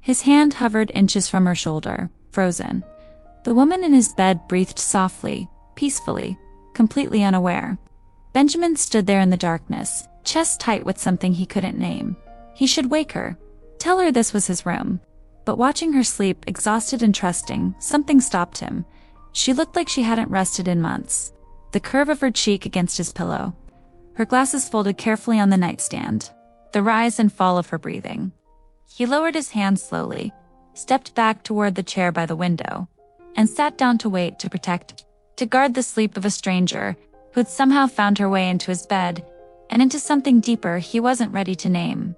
His hand hovered inches from her shoulder, frozen. The woman in his bed breathed softly, peacefully, completely unaware. Benjamin stood there in the darkness, chest tight with something he couldn't name. He should wake her, tell her this was his room. But watching her sleep, exhausted and trusting, something stopped him. She looked like she hadn't rested in months. The curve of her cheek against his pillow. Her glasses folded carefully on the nightstand. The rise and fall of her breathing. He lowered his hand slowly, stepped back toward the chair by the window, and sat down to wait, to guard the sleep of a stranger who had somehow found her way into his bed and into something deeper he wasn't ready to name.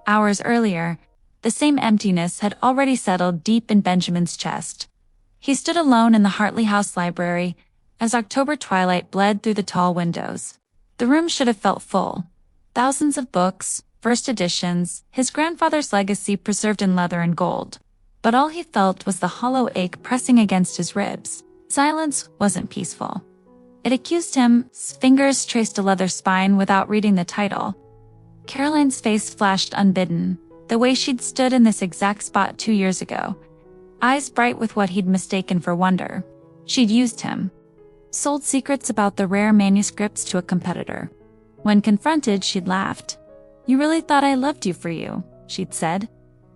Hours earlier, the same emptiness had already settled deep in Benjamin's chest. He stood alone in the Hartley House library as October twilight bled through the tall windows. The room should have felt full. Thousands of books, first editions, his grandfather's legacy preserved in leather and gold. But all he felt was the hollow ache pressing against his ribs. Silence wasn't peaceful. It accused him. His fingers traced a leather spine without reading the title. Caroline's face flashed unbidden, the way she'd stood in this exact spot 2 years ago. Eyes bright with what he'd mistaken for wonder. She'd used him. Sold secrets about the rare manuscripts to a competitor. When confronted, she'd laughed. "You really thought I loved you for you," she'd said.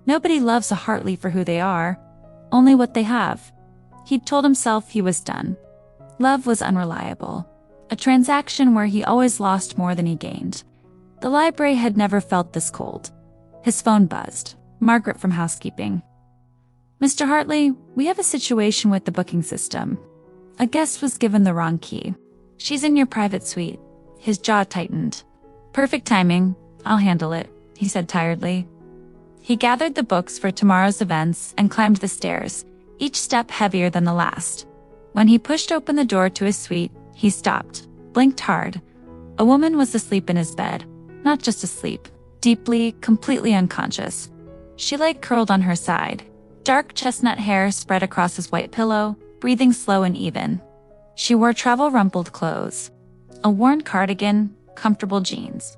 "Nobody loves a Hartley for who they are, only what they have." He'd told himself he was done. Love was unreliable. A transaction where he always lost more than he gained. The library had never felt this cold. His phone buzzed. Margaret from housekeeping. "Mr. Hartley, we have a situation with the booking system. A guest was given the wrong key. She's in your private suite." His jaw tightened. "Perfect timing. I'll handle it," he said tiredly. He gathered the books for tomorrow's events and climbed the stairs, each step heavier than the last. When he pushed open the door to his suite, he stopped, blinked hard. A woman was asleep in his bed. Not just asleep, deeply, completely unconscious. She lay curled on her side. Dark chestnut hair spread across his white pillow, breathing slow and even. She wore travel-rumpled clothes. A worn cardigan, comfortable jeans.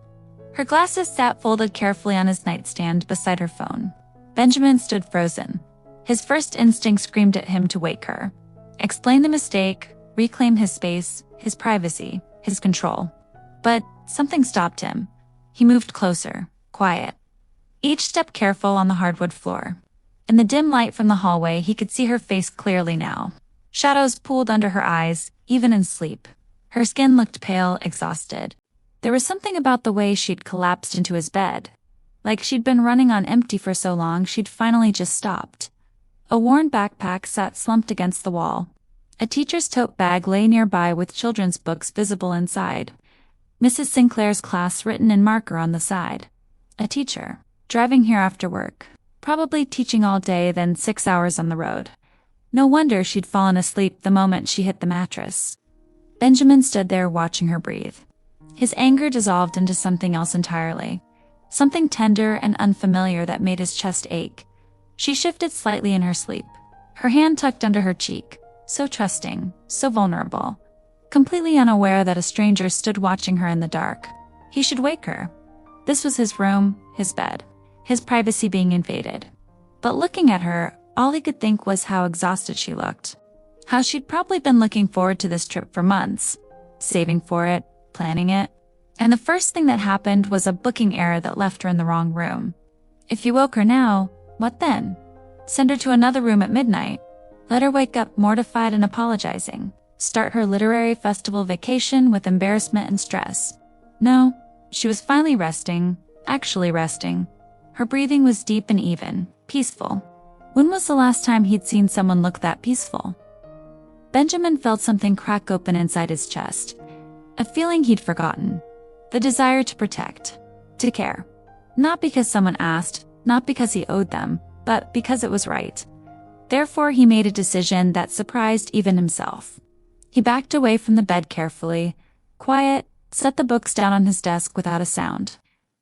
Her glasses sat folded carefully on his nightstand beside her phone. Benjamin stood frozen. His first instinct screamed at him to wake her. Explain the mistake, reclaim his space, his privacy, his control. But something stopped him. He moved closer, quiet. Each step careful on the hardwood floor. In the dim light from the hallway, he could see her face clearly now. Shadows pooled under her eyes, even in sleep. Her skin looked pale, exhausted. There was something about the way she'd collapsed into his bed. Like she'd been running on empty for so long she'd finally just stopped. A worn backpack sat slumped against the wall. A teacher's tote bag lay nearby with children's books visible inside. Mrs. Sinclair's class written in marker on the side. A teacher, driving here after work. Probably teaching all day, then 6 hours on the road. No wonder she'd fallen asleep the moment she hit the mattress. Benjamin stood there watching her breathe. His anger dissolved into something else entirely. Something tender and unfamiliar that made his chest ache. She shifted slightly in her sleep. Her hand tucked under her cheek. So trusting, so vulnerable. Completely unaware that a stranger stood watching her in the dark. He should wake her. This was his room, his bed. His privacy being invaded. But looking at her, all he could think was how exhausted she looked. How she'd probably been looking forward to this trip for months. Saving for it, planning it. And the first thing that happened was a booking error that left her in the wrong room. If you woke her now, what then? Send her to another room at midnight. Let her wake up mortified and apologizing. Start her literary festival vacation with embarrassment and stress. No, she was finally resting, actually resting. Her breathing was deep and even, peaceful. When was the last time he'd seen someone look that peaceful? Benjamin felt something crack open inside his chest. A feeling he'd forgotten. The desire to protect. To care. Not because someone asked, not because he owed them, but because it was right. Therefore he made a decision that surprised even himself. He backed away from the bed carefully, quiet, set the books down on his desk without a sound.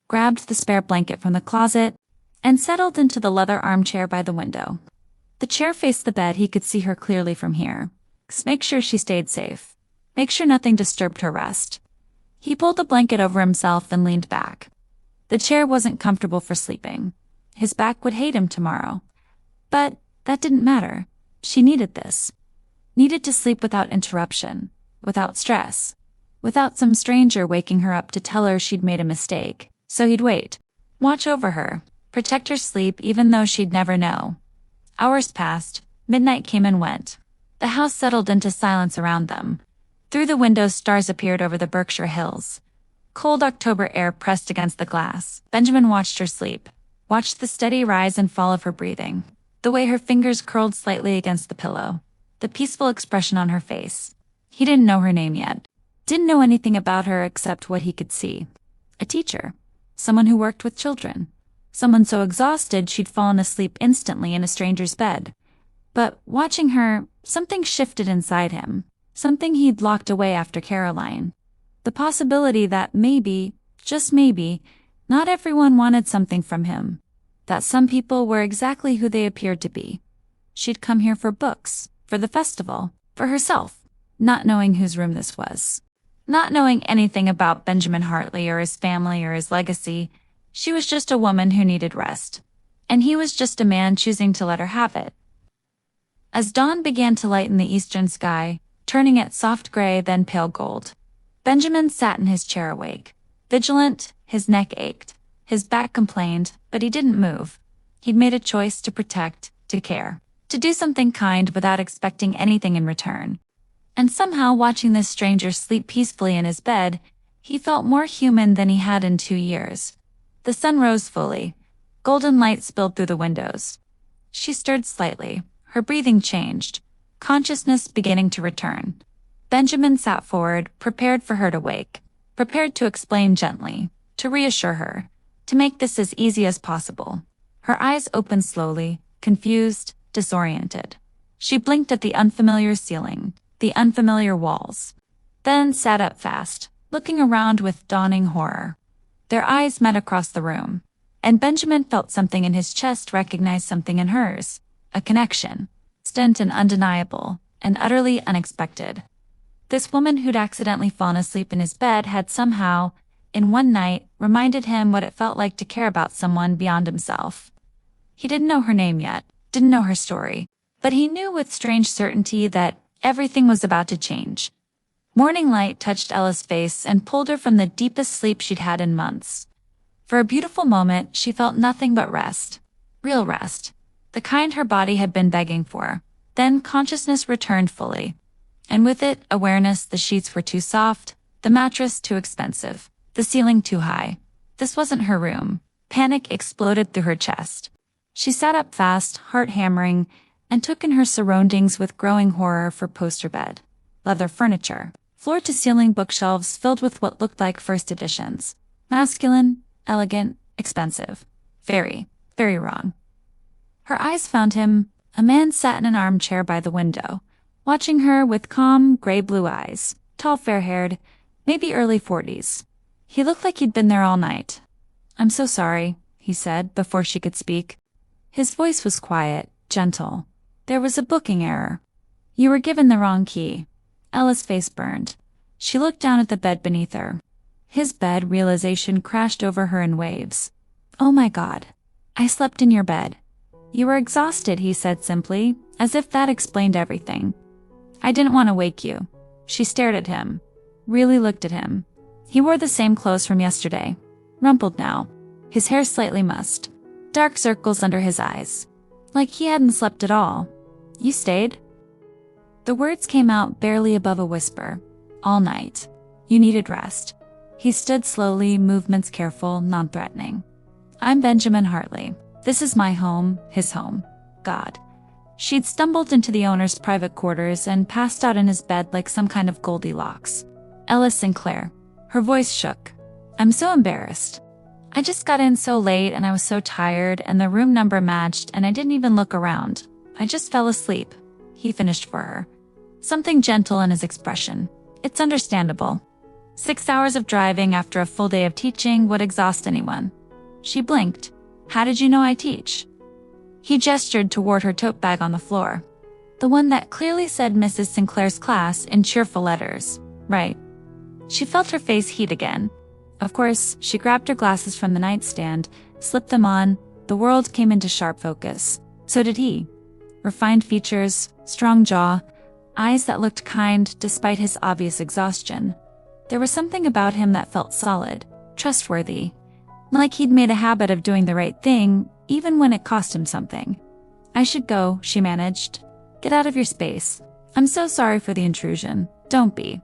Grabbed the spare blanket from the closet, and settled into the leather armchair by the window. The chair faced the bed. He could see her clearly from here. Make sure she stayed safe. Make sure nothing disturbed her rest. He pulled the blanket over himself and leaned back. The chair wasn't comfortable for sleeping. His back would hate him tomorrow. But that didn't matter. She needed this. Needed to sleep without interruption, without stress, without some stranger waking her up to tell her she'd made a mistake. So he'd wait, watch over her, protect her sleep even though she'd never know. Hours passed, midnight came and went. The house settled into silence around them. Through the windows stars appeared over the Berkshire hills. Cold October air pressed against the glass. Benjamin watched her sleep, watched the steady rise and fall of her breathing, the way her fingers curled slightly against the pillow, the peaceful expression on her face. He didn't know her name yet. Didn't know anything about her except what he could see. A teacher. Someone who worked with children. Someone so exhausted she'd fallen asleep instantly in a stranger's bed. But watching her, something shifted inside him. Something he'd locked away after Caroline. The possibility that maybe, just maybe, not everyone wanted something from him. That some people were exactly who they appeared to be. She'd come here for books, for the festival, for herself, not knowing whose room this was. Not knowing anything about Benjamin Hartley or his family or his legacy, she was just a woman who needed rest. And he was just a man choosing to let her have it. As dawn began to lighten the eastern sky, turning it soft gray then pale gold, Benjamin sat in his chair awake. Vigilant, his neck ached, his back complained, but he didn't move. He'd made a choice to protect, to care, to do something kind without expecting anything in return. And somehow, watching this stranger sleep peacefully in his bed, he felt more human than he had in 2 years. The sun rose fully. Golden light spilled through the windows. She stirred slightly. Her breathing changed, consciousness beginning to return. Benjamin sat forward, prepared for her to wake, prepared to explain gently, to reassure her, to make this as easy as possible. Her eyes opened slowly, confused, disoriented. She blinked at the unfamiliar ceiling, the unfamiliar walls, then sat up fast, looking around with dawning horror. Their eyes met across the room, and Benjamin felt something in his chest recognize something in hers, a connection, distant and undeniable, and utterly unexpected. This woman who'd accidentally fallen asleep in his bed had somehow, in one night, reminded him what it felt like to care about someone beyond himself. He didn't know her name yet, didn't know her story, but he knew with strange certainty that everything was about to change. Morning light touched Ella's face and pulled her from the deepest sleep she'd had in months. For a beautiful moment, she felt nothing but rest. Real rest. The kind her body had been begging for. Then consciousness returned fully. And with it, awareness the sheets were too soft, the mattress too expensive, the ceiling too high. This wasn't her room. Panic exploded through her chest. She sat up fast, heart hammering, and took in her surroundings with growing horror for poster bed, leather furniture, floor-to-ceiling bookshelves filled with what looked like first editions. Masculine, elegant, expensive. Very, very wrong. Her eyes found him. A man sat in an armchair by the window, watching her with calm, gray-blue eyes, tall, fair-haired, maybe early 40s. He looked like he'd been there all night. "I'm so sorry," he said before she could speak. His voice was quiet, gentle. "There was a booking error. You were given the wrong key." Ella's face burned. She looked down at the bed beneath her. His bed, realization crashed over her in waves. "Oh my God. I slept in your bed." "You were exhausted," he said simply, as if that explained everything. "I didn't want to wake you." She stared at him. Really looked at him. He wore the same clothes from yesterday. Rumpled now. His hair slightly mussed. Dark circles under his eyes. Like he hadn't slept at all. "You stayed?" The words came out barely above a whisper. "All night. You needed rest." He stood slowly, movements careful, non-threatening. "I'm Benjamin Hartley. This is my home, his home. God." She'd stumbled into the owner's private quarters and passed out in his bed like some kind of Goldilocks. Ella Sinclair. Her voice shook. "I'm so embarrassed. I just got in so late and I was so tired and the room number matched and I didn't even look around. I just fell asleep." He finished for her. Something gentle in his expression. It's understandable. 6 hours of driving after a full day of teaching would exhaust anyone. She blinked. "How did you know I teach?" He gestured toward her tote bag on the floor. The one that clearly said Mrs. Sinclair's class in cheerful letters. Right. She felt her face heat again. Of course, she grabbed her glasses from the nightstand, slipped them on, the world came into sharp focus. So did he. Refined features, strong jaw, eyes that looked kind despite his obvious exhaustion. There was something about him that felt solid, trustworthy, like he'd made a habit of doing the right thing, even when it cost him something. "I should go," she managed. "Get out of your space. I'm so sorry for the intrusion. Don't be."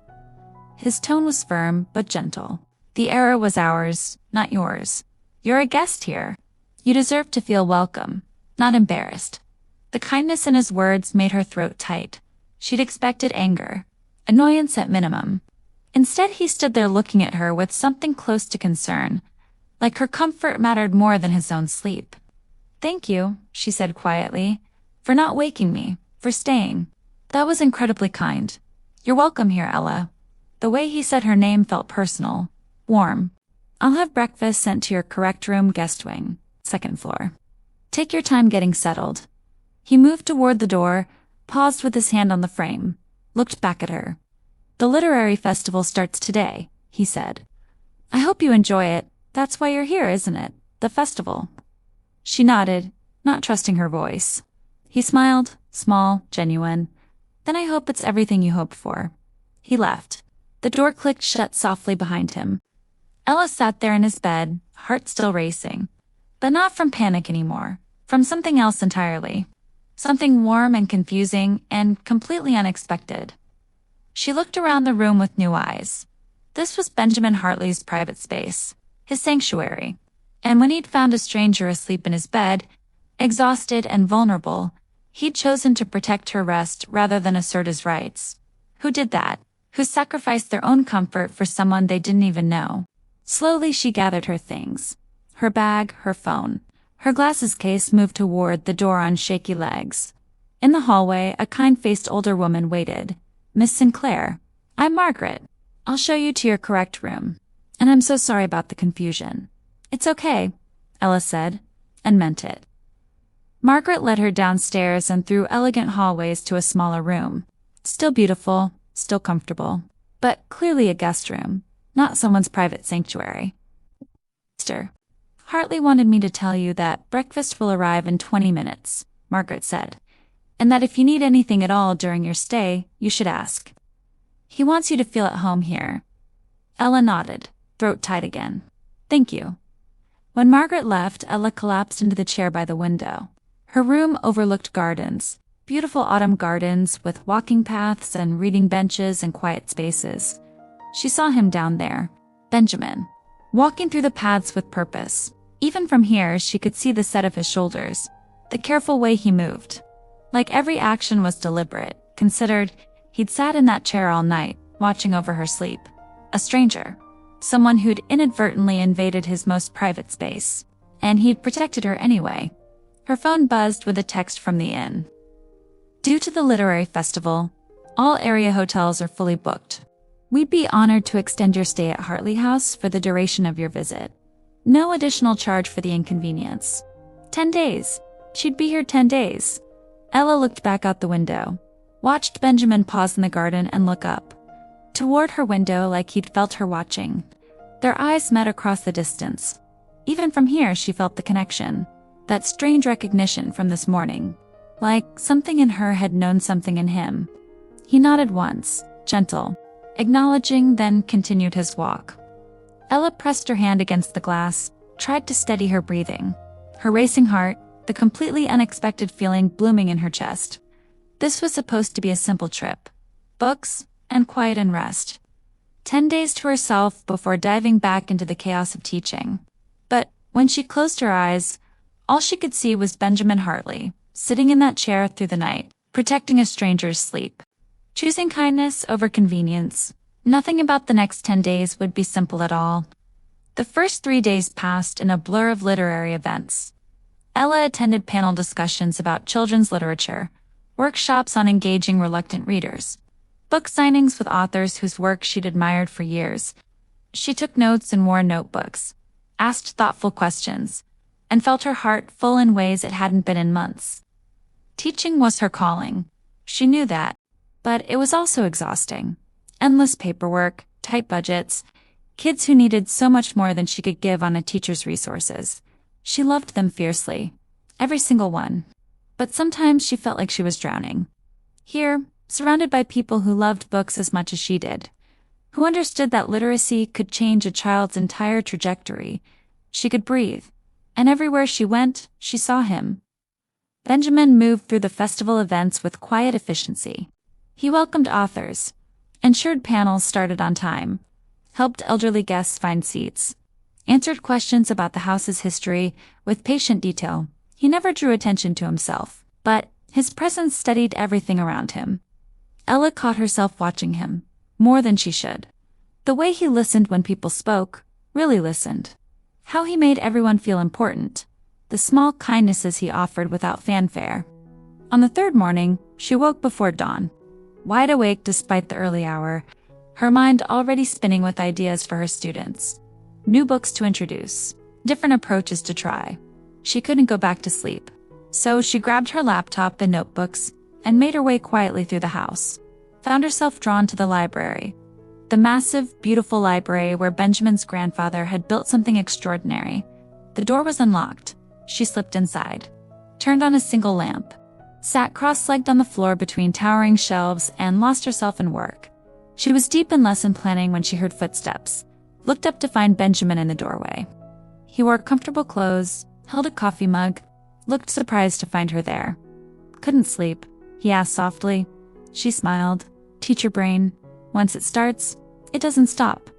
His tone was firm, but gentle. "The error was ours, not yours. You're a guest here. You deserve to feel welcome, not embarrassed." The kindness in his words made her throat tight. She'd expected anger, annoyance at minimum. Instead, he stood there looking at her with something close to concern, like her comfort mattered more than his own sleep. "Thank you," she said quietly, "for not waking me, for staying. That was incredibly kind. You're welcome here, Ella." The way he said her name felt personal, warm. "I'll have breakfast sent to your correct room, guest wing, second floor. Take your time getting settled." He moved toward the door, paused with his hand on the frame, looked back at her. "The literary festival starts today," he said. "I hope you enjoy it. That's why you're here, isn't it? The festival." She nodded, not trusting her voice. He smiled, small, genuine. "Then I hope it's everything you hoped for." He left. The door clicked shut softly behind him. Ella sat there in his bed, heart still racing. But not from panic anymore, from something else entirely. Something warm and confusing and completely unexpected. She looked around the room with new eyes. This was Benjamin Hartley's private space, his sanctuary. And when he'd found a stranger asleep in his bed, exhausted and vulnerable, he'd chosen to protect her rest rather than assert his rights. Who did that? Who sacrificed their own comfort for someone they didn't even know? Slowly she gathered her things. Her bag, her phone. Her glasses case moved toward the door on shaky legs. In the hallway, a kind-faced older woman waited. "Miss Sinclair, I'm Margaret. I'll show you to your correct room. And I'm so sorry about the confusion." "It's okay," Ella said, and meant it. Margaret led her downstairs and through elegant hallways to a smaller room. Still beautiful, still comfortable, but clearly a guest room, not someone's private sanctuary. "Mr. Hartley wanted me to tell you that breakfast will arrive in 20 minutes, Margaret said, "and that if you need anything at all during your stay, you should ask. He wants you to feel at home here." Ella nodded, throat tight again. "Thank you." When Margaret left, Ella collapsed into the chair by the window. Her room overlooked gardens, beautiful autumn gardens with walking paths and reading benches and quiet spaces. She saw him down there, Benjamin, walking through the paths with purpose. Even from here, she could see the set of his shoulders, the careful way he moved. Like every action was deliberate, considered. He'd sat in that chair all night, watching over her sleep. A stranger. Someone who'd inadvertently invaded his most private space. And he'd protected her anyway. Her phone buzzed with a text from the inn. "Due to the literary festival, all area hotels are fully booked. We'd be honored to extend your stay at Hartley House for the duration of your visit. No additional charge for the inconvenience. 10 days. She'd be here 10 days. Ella looked back out the window, watched Benjamin pause in the garden and look up. Toward her window like he'd felt her watching. Their eyes met across the distance. Even from here she felt the connection, that strange recognition from this morning. Like something in her had known something in him. He nodded once, gentle, acknowledging, then continued his walk. Ella pressed her hand against the glass, tried to steady her breathing. Her racing heart, the completely unexpected feeling blooming in her chest. This was supposed to be a simple trip. Books, and quiet and rest. 10 days to herself before diving back into the chaos of teaching. But when she closed her eyes, all she could see was Benjamin Hartley, sitting in that chair through the night, protecting a stranger's sleep. Choosing kindness over convenience. Nothing about the next 10 days would be simple at all. The first 3 days passed in a blur of literary events. Ella attended panel discussions about children's literature, workshops on engaging reluctant readers, book signings with authors whose work she'd admired for years. She took notes in worn notebooks, asked thoughtful questions, and felt her heart full in ways it hadn't been in months. Teaching was her calling. She knew that, but it was also exhausting. Endless paperwork, tight budgets, kids who needed so much more than she could give on a teacher's resources. She loved them fiercely. Every single one. But sometimes she felt like she was drowning. Here, surrounded by people who loved books as much as she did, who understood that literacy could change a child's entire trajectory, she could breathe. And everywhere she went, she saw him. Benjamin moved through the festival events with quiet efficiency. He welcomed authors, ensured panels started on time, helped elderly guests find seats, answered questions about the house's history with patient detail. He never drew attention to himself, but his presence steadied everything around him. Ella caught herself watching him, more than she should. The way he listened when people spoke, really listened. How he made everyone feel important. The small kindnesses he offered without fanfare. On the third morning, she woke before dawn. Wide awake despite the early hour, her mind already spinning with ideas for her students. New books to introduce, different approaches to try. She couldn't go back to sleep. So she grabbed her laptop and notebooks and made her way quietly through the house. Found herself drawn to the library. The massive, beautiful library where Benjamin's grandfather had built something extraordinary. The door was unlocked. She slipped inside. Turned on a single lamp. Sat cross-legged on the floor between towering shelves and lost herself in work. She was deep in lesson planning when she heard footsteps. Looked up to find Benjamin in the doorway. He wore comfortable clothes, held a coffee mug, looked surprised to find her there. "Couldn't sleep?" he asked softly. She smiled. "Teacher brain. Once it starts, it doesn't stop."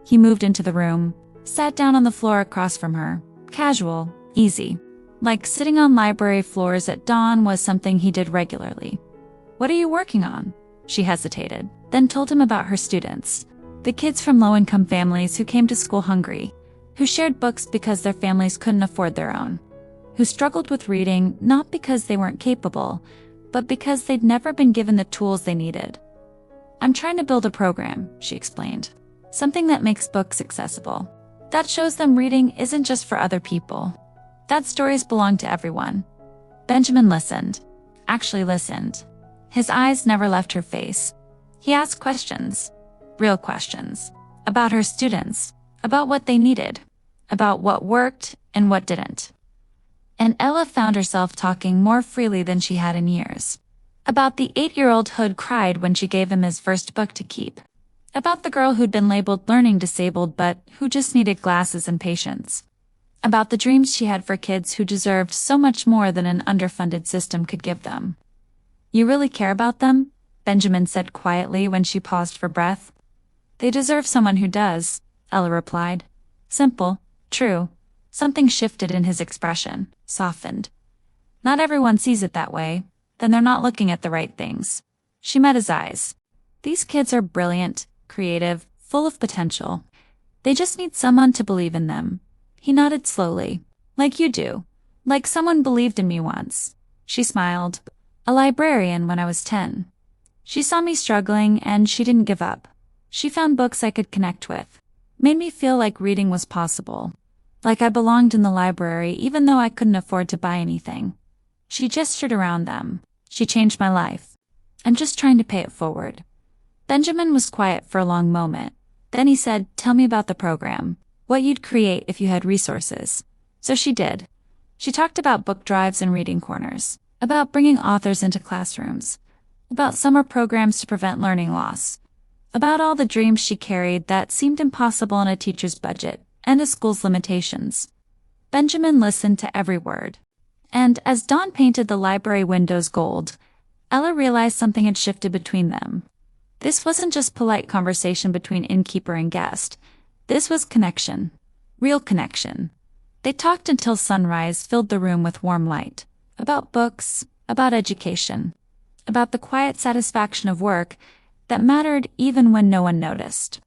He moved into the room, sat down on the floor across from her. Casual, easy. Like sitting on library floors at dawn was something he did regularly. "What are you working on?" She hesitated, then told him about her students. The kids from low-income families who came to school hungry, who shared books because their families couldn't afford their own, who struggled with reading not because they weren't capable, but because they'd never been given the tools they needed. "I'm trying to build a program," she explained. "Something that makes books accessible. That shows them reading isn't just for other people. That stories belong to everyone." Benjamin listened. Actually listened. His eyes never left her face. He asked questions. Real questions. About her students. About what they needed. About what worked and what didn't. And Ella found herself talking more freely than she had in years. About the 8-year-old who'd cried when she gave him his first book to keep. About the girl who'd been labeled learning disabled but who just needed glasses and patience. About the dreams she had for kids who deserved so much more than an underfunded system could give them. "You really care about them?" Benjamin said quietly when she paused for breath. "They deserve someone who does," Ella replied. Simple, true. Something shifted in his expression, softened. "Not everyone sees it that way. Then they're not looking at the right things." She met his eyes. "These kids are brilliant, creative, full of potential. They just need someone to believe in them." He nodded slowly. "Like you do. Like someone believed in me once." She smiled. "A librarian when I was 10. She saw me struggling and she didn't give up. She found books I could connect with. Made me feel like reading was possible. Like I belonged in the library even though I couldn't afford to buy anything. She gestured around them. She changed my life. I'm just trying to pay it forward." Benjamin was quiet for a long moment. Then he said, "Tell me about the program. What you'd create if you had resources." So she did. She talked about book drives and reading corners, about bringing authors into classrooms, about summer programs to prevent learning loss, about all the dreams she carried that seemed impossible in a teacher's budget and a school's limitations. Benjamin listened to every word. And as dawn painted the library windows gold, Ella realized something had shifted between them. This wasn't just polite conversation between innkeeper and guest. This was connection. Real connection. They talked until sunrise filled the room with warm light. About books, about education, about the quiet satisfaction of work that mattered even when no one noticed.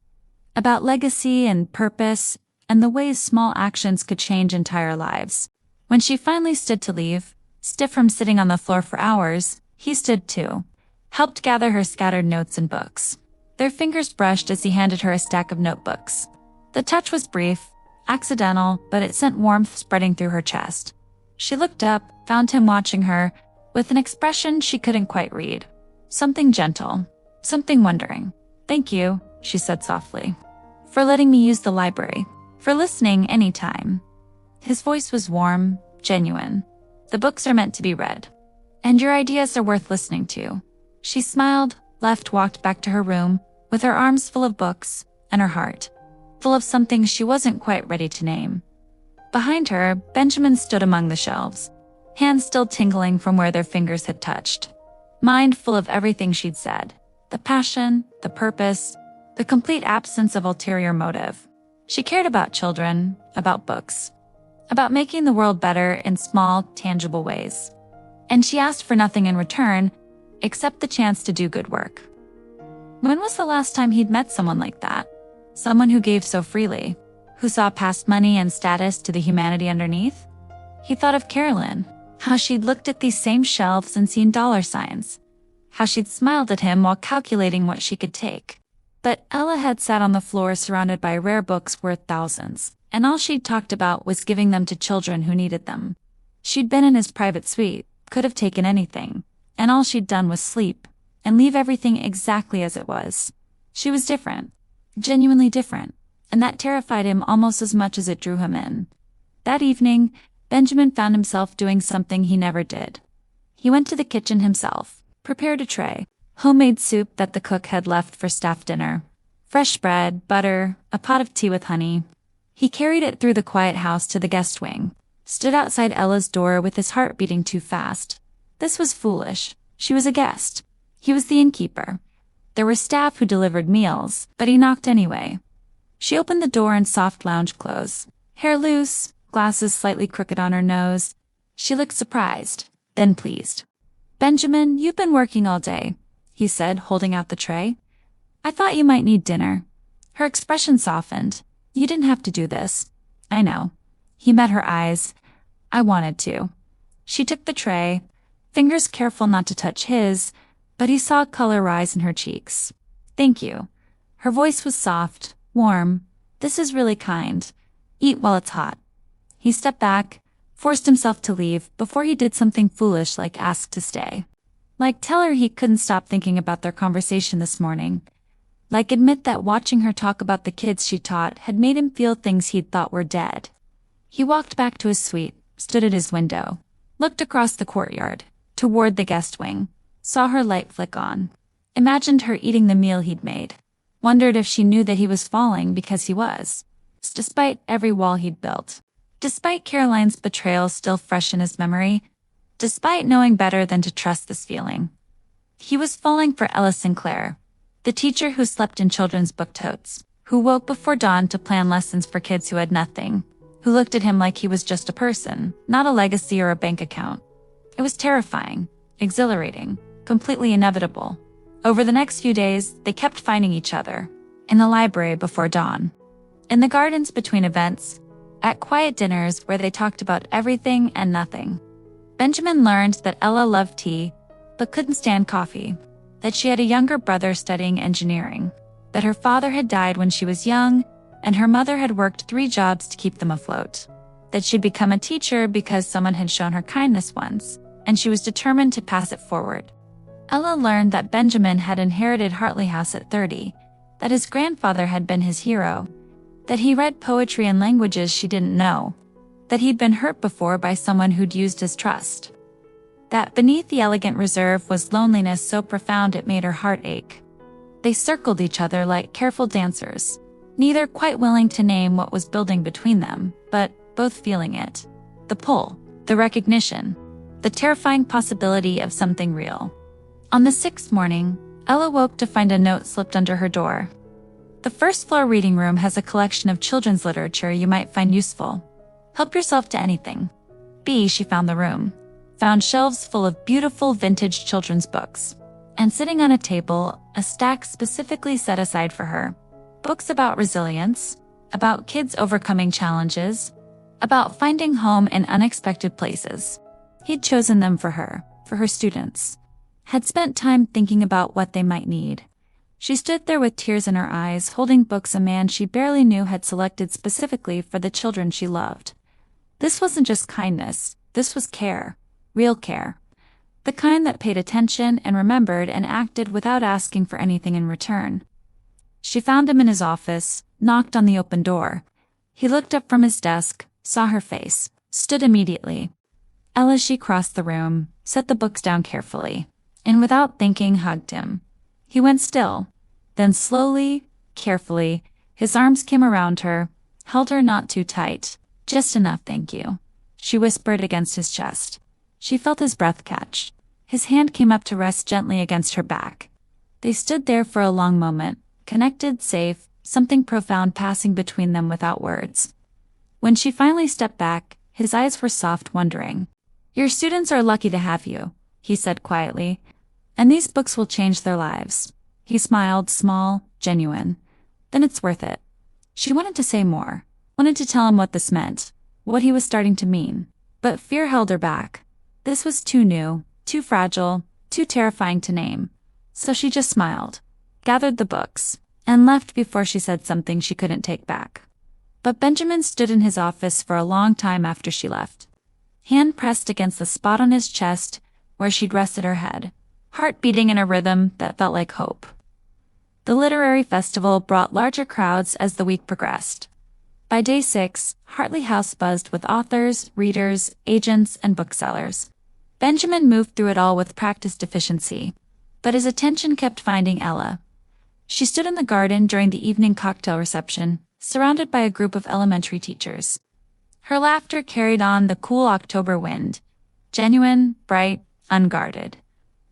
About legacy and purpose and the ways small actions could change entire lives. When she finally stood to leave, stiff from sitting on the floor for hours, he stood too, helped gather her scattered notes and books. Their fingers brushed as he handed her a stack of notebooks. The touch was brief, accidental, but it sent warmth spreading through her chest. She looked up, found him watching her, with an expression she couldn't quite read. Something gentle, something wondering. "Thank you," she said softly. "For letting me use the library. For listening anytime." His voice was warm, genuine. "The books are meant to be read. And your ideas are worth listening to." She smiled, walked back to her room, with her arms full of books, and her heart full of something she wasn't quite ready to name. Behind her, Benjamin stood among the shelves, hands still tingling from where their fingers had touched. Mind full of everything she'd said. The passion, the purpose, the complete absence of ulterior motive. She cared about children, about books, about making the world better in small, tangible ways. And she asked for nothing in return, except the chance to do good work. When was the last time he'd met someone like that? Someone who gave so freely, who saw past money and status to the humanity underneath? He thought of Carolyn, how she'd looked at these same shelves and seen dollar signs, how she'd smiled at him while calculating what she could take. But Ella had sat on the floor surrounded by rare books worth thousands, and all she'd talked about was giving them to children who needed them. She'd been in his private suite, could have taken anything, and all she'd done was sleep, and leave everything exactly as it was. She was different, genuinely different, and that terrified him almost as much as it drew him in. That evening, Benjamin found himself doing something he never did. He went to the kitchen himself, prepared a tray, homemade soup that the cook had left for staff dinner, fresh bread, butter, a pot of tea with honey. He carried it through the quiet house to the guest wing, stood outside Ella's door with his heart beating too fast. This was foolish. She was a guest. He was the innkeeper. There were staff who delivered meals, but he knocked anyway. She opened the door in soft lounge clothes, hair loose, glasses slightly crooked on her nose. She looked surprised, then pleased. "Benjamin, you've been working all day," he said, holding out the tray. "I thought you might need dinner." Her expression softened. "You didn't have to do this." "I know." He met her eyes. "I wanted to." She took the tray, fingers careful not to touch his, but he saw color rise in her cheeks. "Thank you." Her voice was soft, warm. "This is really kind. Eat while it's hot." He stepped back, forced himself to leave before he did something foolish like ask to stay. Like tell her he couldn't stop thinking about their conversation this morning. Like admit that watching her talk about the kids she taught had made him feel things he'd thought were dead. He walked back to his suite, stood at his window, looked across the courtyard, toward the guest wing, saw her light flick on, imagined her eating the meal he'd made, wondered if she knew that he was falling because he was, despite every wall he'd built, despite Caroline's betrayal still fresh in his memory, despite knowing better than to trust this feeling. He was falling for Ella Sinclair, the teacher who slept in children's book totes, who woke before dawn to plan lessons for kids who had nothing, who looked at him like he was just a person, not a legacy or a bank account. It was terrifying, exhilarating, completely inevitable. Over the next few days, they kept finding each other, in the library before dawn, in the gardens between events, at quiet dinners where they talked about everything and nothing. Benjamin learned that Ella loved tea, but couldn't stand coffee, that she had a younger brother studying engineering, that her father had died when she was young, and her mother had worked 3 jobs to keep them afloat, that she'd become a teacher because someone had shown her kindness once, and she was determined to pass it forward. Ella learned that Benjamin had inherited Hartley House at 30, that his grandfather had been his hero, that he read poetry in languages she didn't know, that he'd been hurt before by someone who'd used his trust, that beneath the elegant reserve was loneliness so profound it made her heart ache. They circled each other like careful dancers, neither quite willing to name what was building between them, but both feeling it. The pull, the recognition, the terrifying possibility of something real. On the 6th morning, Ella woke to find a note slipped under her door. "The first floor reading room has a collection of children's literature you might find useful. Help yourself to anything." She found the room, found shelves full of beautiful vintage children's books, and sitting on a table, a stack specifically set aside for her. Books about resilience, about kids overcoming challenges, about finding home in unexpected places. He'd chosen them for her students. Had spent time thinking about what they might need. She stood there with tears in her eyes, holding books a man she barely knew had selected specifically for the children she loved. This wasn't just kindness, this was care, real care. The kind that paid attention and remembered and acted without asking for anything in return. She found him in his office, knocked on the open door. He looked up from his desk, saw her face, stood immediately. Ella, she crossed the room, set the books down carefully, and without thinking hugged him. He went still. Then slowly, carefully, his arms came around her, held her not too tight. Just enough, thank you, she whispered against his chest. She felt his breath catch. His hand came up to rest gently against her back. They stood there for a long moment, connected, safe, something profound passing between them without words. When she finally stepped back, his eyes were soft, wondering. Your students are lucky to have you, he said quietly, and these books will change their lives. He smiled, small, genuine. Then it's worth it. She wanted to say more, wanted to tell him what this meant, what he was starting to mean, but fear held her back. This was too new, too fragile, too terrifying to name. So she just smiled, gathered the books, and left before she said something she couldn't take back. But Benjamin stood in his office for a long time after she left. Hand pressed against the spot on his chest where she'd rested her head, heart beating in a rhythm that felt like hope. The literary festival brought larger crowds as the week progressed. By day 6, Hartley House buzzed with authors, readers, agents, and booksellers. Benjamin moved through it all with practiced efficiency, but his attention kept finding Ella. She stood in the garden during the evening cocktail reception, surrounded by a group of elementary teachers. Her laughter carried on the cool October wind, genuine, bright, unguarded.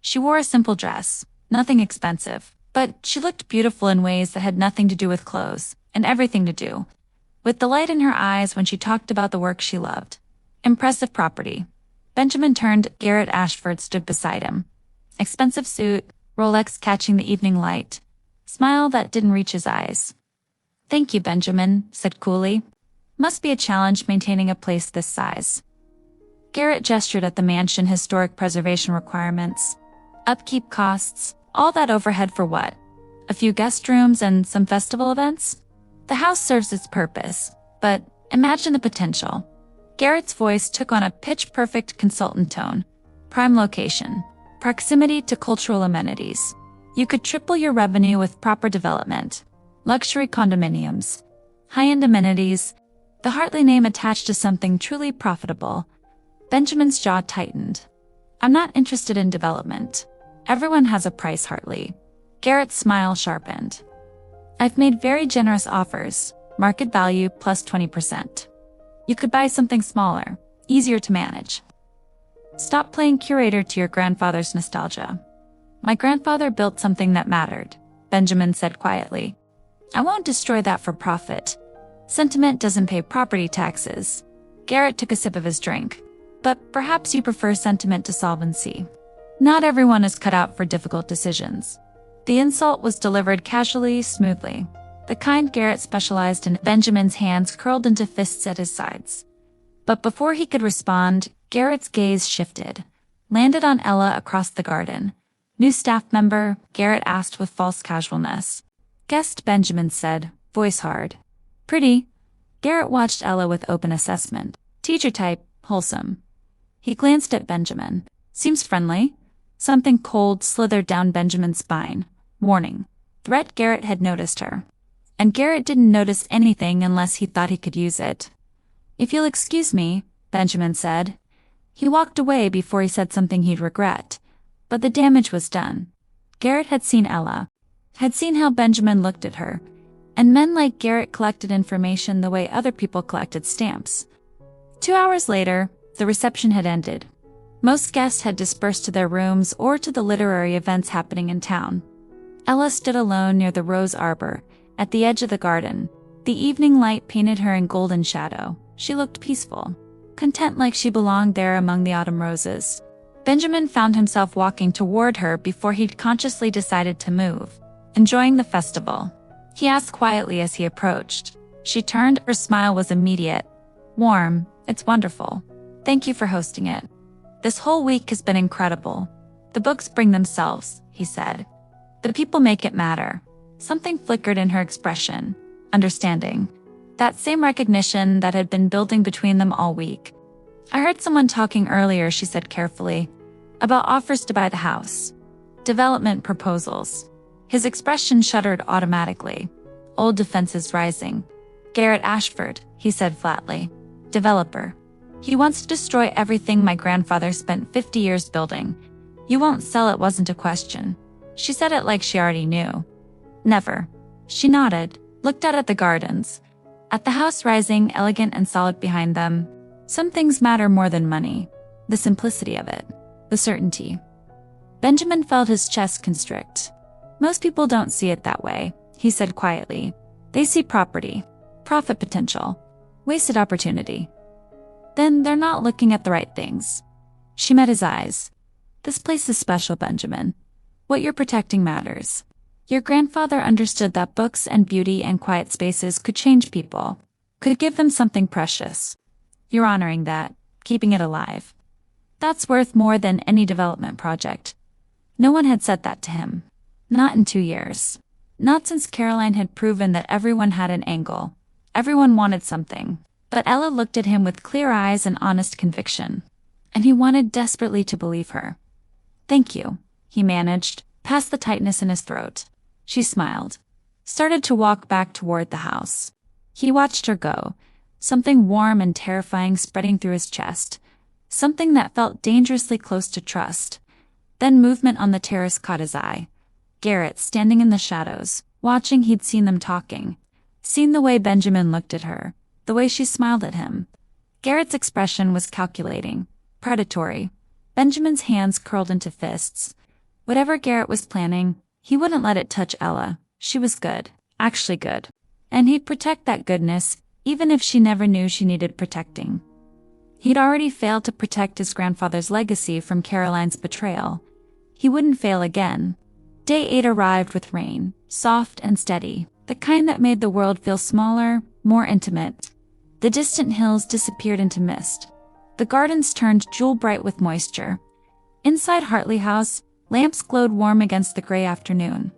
She wore a simple dress, nothing expensive, but she looked beautiful in ways that had nothing to do with clothes, and everything to do with the light in her eyes when she talked about the work she loved. Impressive property. Benjamin turned. Garrett Ashford stood beside him. Expensive suit, Rolex catching the evening light. Smile that didn't reach his eyes. Thank you, Benjamin said coolly. Must be a challenge maintaining a place this size. Garrett gestured at the mansion historic preservation requirements. Upkeep costs, all that overhead for what? A few guest rooms and some festival events? The house serves its purpose, but imagine the potential. Garrett's voice took on a pitch-perfect consultant tone. Prime location. Proximity to cultural amenities. You could triple your revenue with proper development. Luxury condominiums. High-end amenities. The Hartley name attached to something truly profitable. Benjamin's jaw tightened. I'm not interested in development. Everyone has a price, Hartley. Garrett's smile sharpened. I've made very generous offers. Market value plus 20%. You could buy something smaller, easier to manage. Stop playing curator to your grandfather's nostalgia. My grandfather built something that mattered, Benjamin said quietly. I won't destroy that for profit. Sentiment doesn't pay property taxes. Garrett took a sip of his drink. But perhaps you prefer sentiment to solvency. Not everyone is cut out for difficult decisions. The insult was delivered casually, smoothly. The kind Garrett specialized in. Benjamin's hands curled into fists at his sides. But before he could respond, Garrett's gaze shifted, landed on Ella across the garden. New staff member, Garrett asked with false casualness. Guest, Benjamin said, voice hard. Pretty. Garrett watched Ella with open assessment. Teacher type, wholesome. He glanced at Benjamin. Seems friendly. Something cold slithered down Benjamin's spine. Warning. Threat. Garrett had noticed her. And Garrett didn't notice anything unless he thought he could use it. If you'll excuse me, Benjamin said. He walked away before he said something he'd regret. But the damage was done. Garrett had seen Ella. Had seen how Benjamin looked at her. And men like Garrett collected information the way other people collected stamps. 2 hours later, the reception had ended. Most guests had dispersed to their rooms or to the literary events happening in town. Ella stood alone near the rose arbor, at the edge of the garden. The evening light painted her in golden shadow. She looked peaceful, content like she belonged there among the autumn roses. Benjamin found himself walking toward her before he'd consciously decided to move, enjoying the festival. He asked quietly as he approached. She turned. Her smile was immediate. Warm. It's wonderful. Thank you for hosting it. This whole week has been incredible. The books bring themselves, he said. The people make it matter. Something flickered in her expression. Understanding. That same recognition that had been building between them all week. I heard someone talking earlier, she said carefully, about offers to buy the house. Development proposals. His expression shuddered automatically. Old defenses rising. Garrett Ashford, he said flatly. Developer. He wants to destroy everything my grandfather spent 50 years building. You won't sell it wasn't a question. She said it like she already knew. Never. She nodded, looked out at the gardens, at the house rising elegant and solid behind them. Some things matter more than money. The simplicity of it. The certainty. Benjamin felt his chest constrict. Most people don't see it that way, he said quietly. They see property, profit potential, wasted opportunity. Then they're not looking at the right things. She met his eyes. This place is special, Benjamin. What you're protecting matters. Your grandfather understood that books and beauty and quiet spaces could change people, could give them something precious. You're honoring that, keeping it alive. That's worth more than any development project. No one had said that to him. Not in 2 years. Not since Caroline had proven that everyone had an angle. Everyone wanted something. But Ella looked at him with clear eyes and honest conviction. And he wanted desperately to believe her. Thank you, he managed, past the tightness in his throat. She smiled. Started to walk back toward the house. He watched her go. Something warm and terrifying spreading through his chest. Something that felt dangerously close to trust. Then movement on the terrace caught his eye. Garrett standing in the shadows, watching. He'd seen them talking. Seen the way Benjamin looked at her, the way she smiled at him. Garrett's expression was calculating, predatory. Benjamin's hands curled into fists. Whatever Garrett was planning, he wouldn't let it touch Ella. She was good, actually good. And he'd protect that goodness, even if she never knew she needed protecting. He'd already failed to protect his grandfather's legacy from Caroline's betrayal. He wouldn't fail again. Day 8 arrived with rain, soft and steady, the kind that made the world feel smaller, more intimate. The distant hills disappeared into mist. The gardens turned jewel-bright with moisture. Inside Hartley House, lamps glowed warm against the gray afternoon.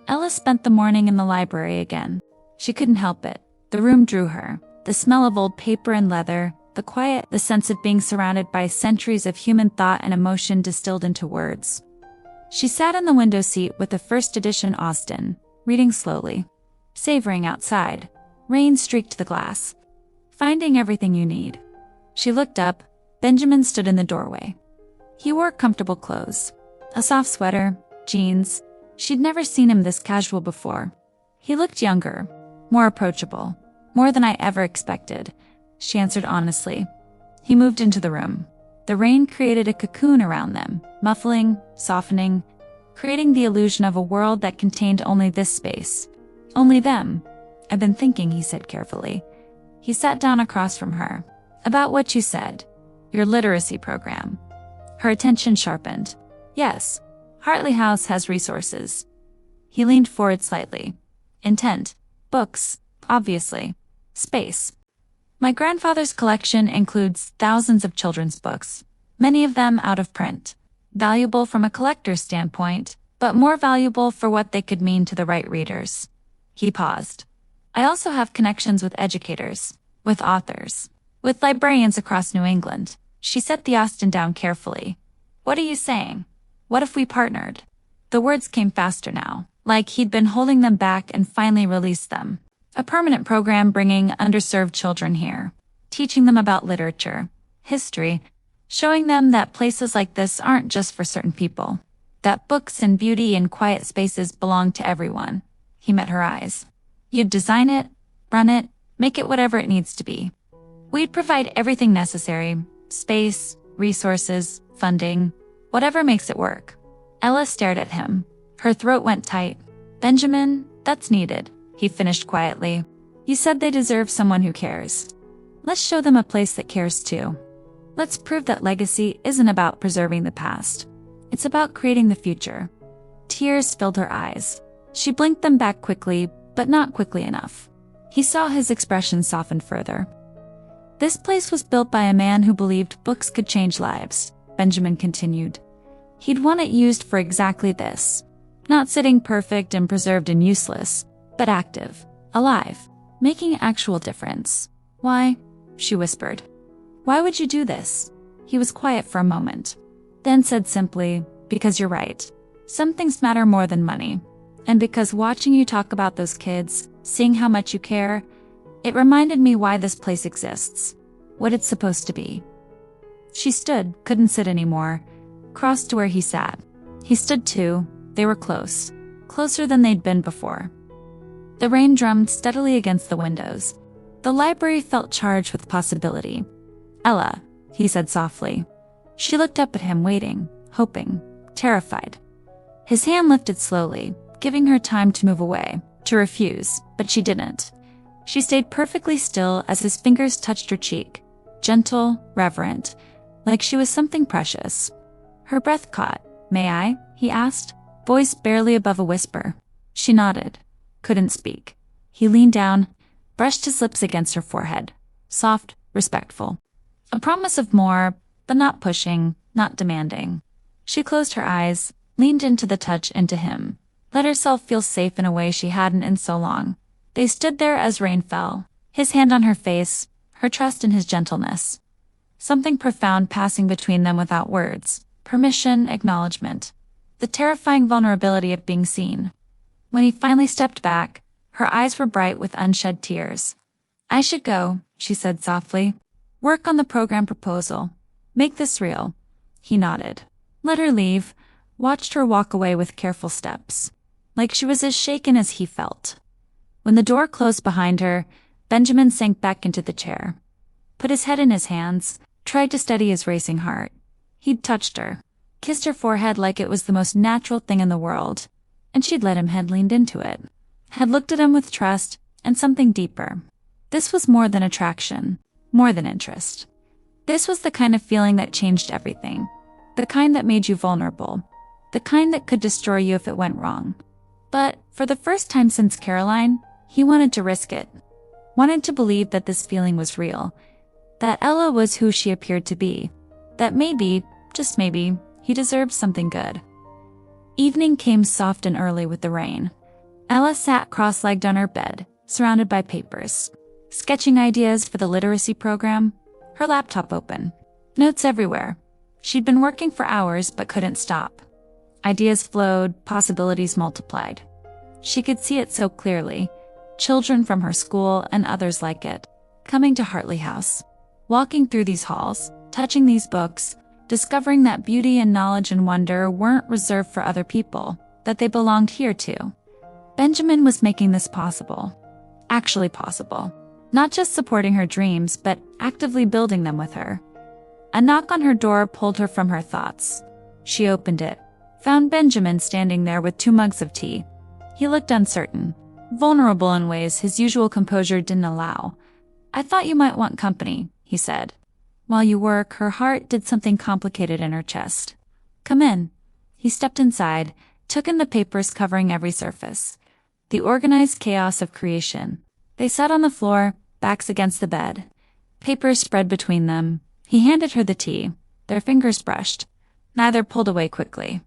Ella spent the morning in the library again. She couldn't help it. The room drew her. The smell of old paper and leather, the quiet, the sense of being surrounded by centuries of human thought and emotion distilled into words. She sat in the window seat with the first edition Austen, reading slowly. Savoring outside. Rain streaked the glass. Finding everything you need. She looked up. Benjamin stood in the doorway. He wore comfortable clothes. A soft sweater, jeans. She'd never seen him this casual before. He looked younger, more approachable, more than I ever expected, she answered honestly. He moved into the room. The rain created a cocoon around them, muffling, softening, creating the illusion of a world that contained only this space. Only them. I've been thinking, he said carefully. He sat down across from her. About what you said. Your literacy program. Her attention sharpened. Yes, Hartley House has resources. He leaned forward slightly. Intent. Books, obviously. Space. My grandfather's collection includes thousands of children's books, many of them out of print. Valuable from a collector's standpoint, but more valuable for what they could mean to the right readers. He paused. I also have connections with educators, with authors, with librarians across New England. She set the Austen down carefully. What are you saying? What if we partnered? The words came faster now, like he'd been holding them back and finally released them. A permanent program bringing underserved children here, teaching them about literature, history, showing them that places like this aren't just for certain people, that books and beauty and quiet spaces belong to everyone. He met her eyes. You'd design it, run it, make it whatever it needs to be. We'd provide everything necessary, space, resources, funding, whatever makes it work. Ella stared at him. Her throat went tight. Benjamin, that's needed, he finished quietly. You said they deserve someone who cares. Let's show them a place that cares too. Let's prove that legacy isn't about preserving the past. It's about creating the future. Tears filled her eyes. She blinked them back quickly, but not quickly enough. He saw his expression soften further. This place was built by a man who believed books could change lives, Benjamin continued. He'd want it used for exactly this. Not sitting perfect and preserved and useless, but active, alive, making actual difference. Why? She whispered. Why would you do this? He was quiet for a moment, then said simply, because you're right. Some things matter more than money. And because watching you talk about those kids, seeing how much you care, it reminded me why this place exists. what it's supposed to be. She stood, couldn't sit anymore, crossed to where he sat. He stood too. They were close, closer than they'd been before. The rain drummed steadily against the windows. The library felt charged with possibility. "Ella," he said softly. She looked up at him, waiting, hoping, terrified. His hand lifted slowly, giving her time to move away, to refuse, but she didn't. She stayed perfectly still as his fingers touched her cheek, gentle, reverent, like she was something precious. Her breath caught. "May I?" he asked, voice barely above a whisper. She nodded, couldn't speak. He leaned down, brushed his lips against her forehead, soft, respectful. A promise of more, but not pushing, not demanding. She closed her eyes, leaned into the touch, into him, let herself feel safe in a way she hadn't in so long. They stood there as rain fell, his hand on her face, her trust in his gentleness. Something profound passing between them without words, permission, acknowledgement. The terrifying vulnerability of being seen. When he finally stepped back, her eyes were bright with unshed tears. "I should go," she said softly. "Work on the program proposal. Make this real." He nodded. Let her leave, watched her walk away with careful steps, like she was as shaken as he felt. When the door closed behind her, Benjamin sank back into the chair, put his head in his hands, tried to steady his racing heart. He'd touched her, kissed her forehead like it was the most natural thing in the world, and she'd let him had leaned into it, had looked at him with trust and something deeper. This was more than attraction, more than interest. This was the kind of feeling that changed everything, the kind that made you vulnerable, the kind that could destroy you if it went wrong. But, for the first time since Caroline, he wanted to risk it. Wanted to believe that this feeling was real, that Ella was who she appeared to be, that maybe, just maybe, he deserved something good. Evening came soft and early with the rain. Ella sat cross-legged on her bed, surrounded by papers, sketching ideas for the literacy program, her laptop open, notes everywhere. She'd been working for hours but couldn't stop. Ideas flowed, possibilities multiplied. She could see it so clearly, children from her school and others like it, coming to Hartley House, walking through these halls, touching these books, discovering that beauty and knowledge and wonder weren't reserved for other people, that they belonged here too. Benjamin was making this possible. Actually possible. Not just supporting her dreams, but actively building them with her. A knock on her door pulled her from her thoughts. She opened it, found Benjamin standing there with 2 mugs of tea. He looked uncertain, vulnerable in ways his usual composure didn't allow. "I thought you might want company," he said. While you work, her heart did something complicated in her chest. "Come in." He stepped inside, took in the papers covering every surface. The organized chaos of creation. They sat on the floor, backs against the bed. Papers spread between them. He handed her the tea. Their fingers brushed. Neither pulled away quickly.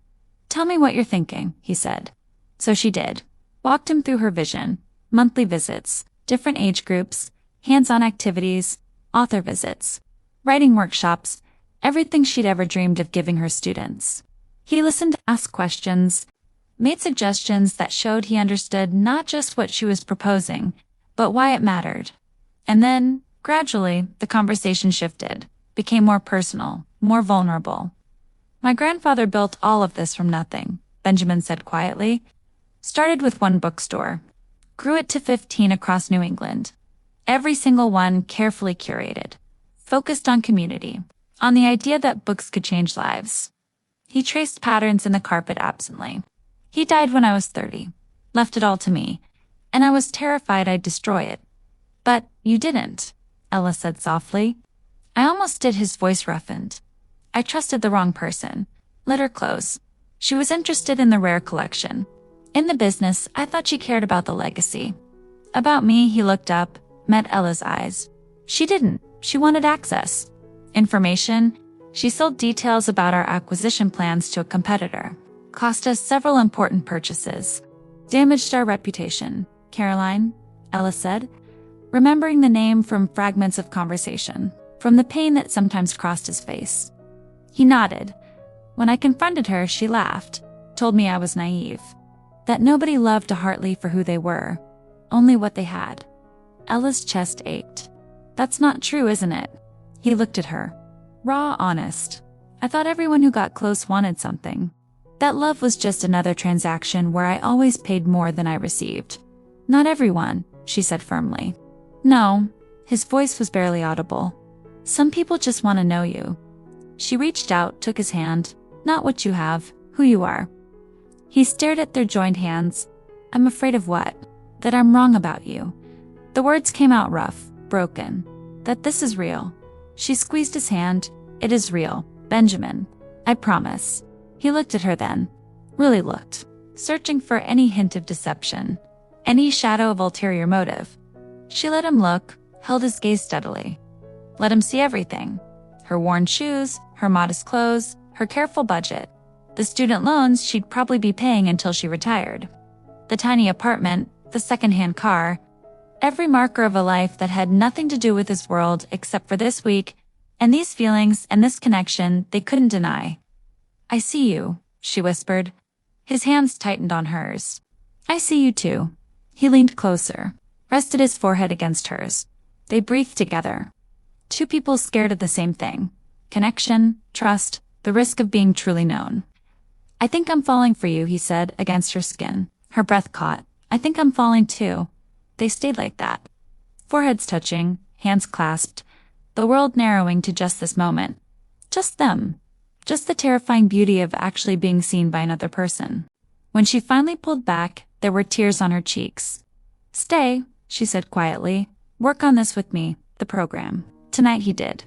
"Tell me what you're thinking," he said. So she did. Walked him through her vision. Monthly visits, different age groups, hands-on activities, author visits, writing workshops, everything she'd ever dreamed of giving her students. He listened, asked questions, made suggestions that showed he understood not just what she was proposing, but why it mattered. And then, gradually, the conversation shifted, became more personal, more vulnerable. "My grandfather built all of this from nothing," Benjamin said quietly. "Started with 1 bookstore, grew it to 15 across New England. Every single one carefully curated, focused on community, on the idea that books could change lives." He traced patterns in the carpet absently. "He died when I was 30, left it all to me, and I was terrified I'd destroy it. But you didn't," Ella said softly. "I almost did." His voice roughened. "I trusted the wrong person. Let her close. She was interested in the rare collection. In the business, I thought she cared about the legacy. About me." He looked up, met Ella's eyes. She didn't. She wanted access. Information. She sold details about our acquisition plans to a competitor. Cost us several important purchases. Damaged our reputation. "Caroline," Ella said, remembering the name from fragments of conversation, from the pain that sometimes crossed his face. He nodded. "When I confronted her, she laughed, told me I was naive, that nobody loved a Hartley for who they were, only what they had." Ella's chest ached. "That's not true, isn't it?" He looked at her. Raw, honest. I thought everyone who got close wanted something. That love was just another transaction where I always paid more than I received. Not everyone, she said firmly. No. His voice was barely audible. Some people just want to know you. She reached out, took his hand. Not what you have, who you are. He stared at their joined hands. I'm afraid of what? That I'm wrong about you. The words came out rough, broken. That this is real. She squeezed his hand. It is real, Benjamin. I promise. He looked at her then. Really looked. Searching for any hint of deception. Any shadow of ulterior motive. She let him look, held his gaze steadily. Let him see everything. Her worn shoes, her modest clothes, her careful budget. The student loans she'd probably be paying until she retired. The tiny apartment, the second-hand car. Every marker of a life that had nothing to do with his world except for this week, and these feelings and this connection they couldn't deny. I see you, she whispered. His hands tightened on hers. I see you too. He leaned closer, rested his forehead against hers. They breathed together. Two people scared of the same thing. Connection, trust, the risk of being truly known. I think I'm falling for you, he said, against her skin. Her breath caught. I think I'm falling too. They stayed like that. Foreheads touching, hands clasped, the world narrowing to just this moment. Just them. Just the terrifying beauty of actually being seen by another person. When she finally pulled back, there were tears on her cheeks. Stay, she said quietly. Work on this with me, the program. Tonight he did.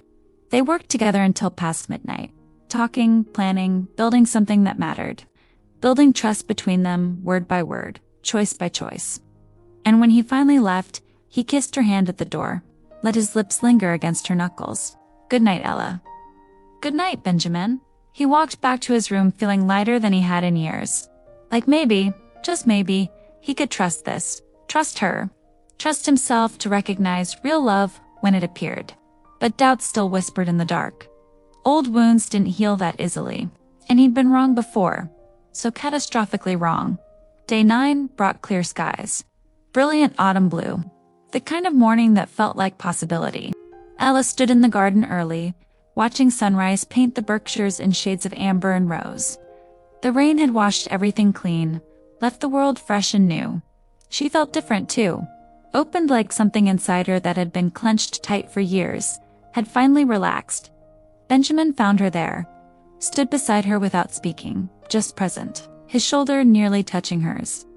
They worked together until past midnight. Talking, planning, building something that mattered. Building trust between them, word by word, choice by choice. And when he finally left, he kissed her hand at the door, let his lips linger against her knuckles. Good night, Ella. Good night, Benjamin. He walked back to his room feeling lighter than he had in years. Like maybe, just maybe, he could trust this. Trust her. Trust himself to recognize real love when it appeared. But doubt still whispered in the dark. Old wounds didn't heal that easily. And he'd been wrong before. So catastrophically wrong. Day 9 brought clear skies. Brilliant autumn blue. The kind of morning that felt like possibility. Ella stood in the garden early, watching sunrise paint the Berkshires in shades of amber and rose. The rain had washed everything clean, left the world fresh and new. She felt different too. Opened like something inside her that had been clenched tight for years, had finally relaxed. Benjamin found her there. Stood beside her without speaking, just present, his shoulder nearly touching hers.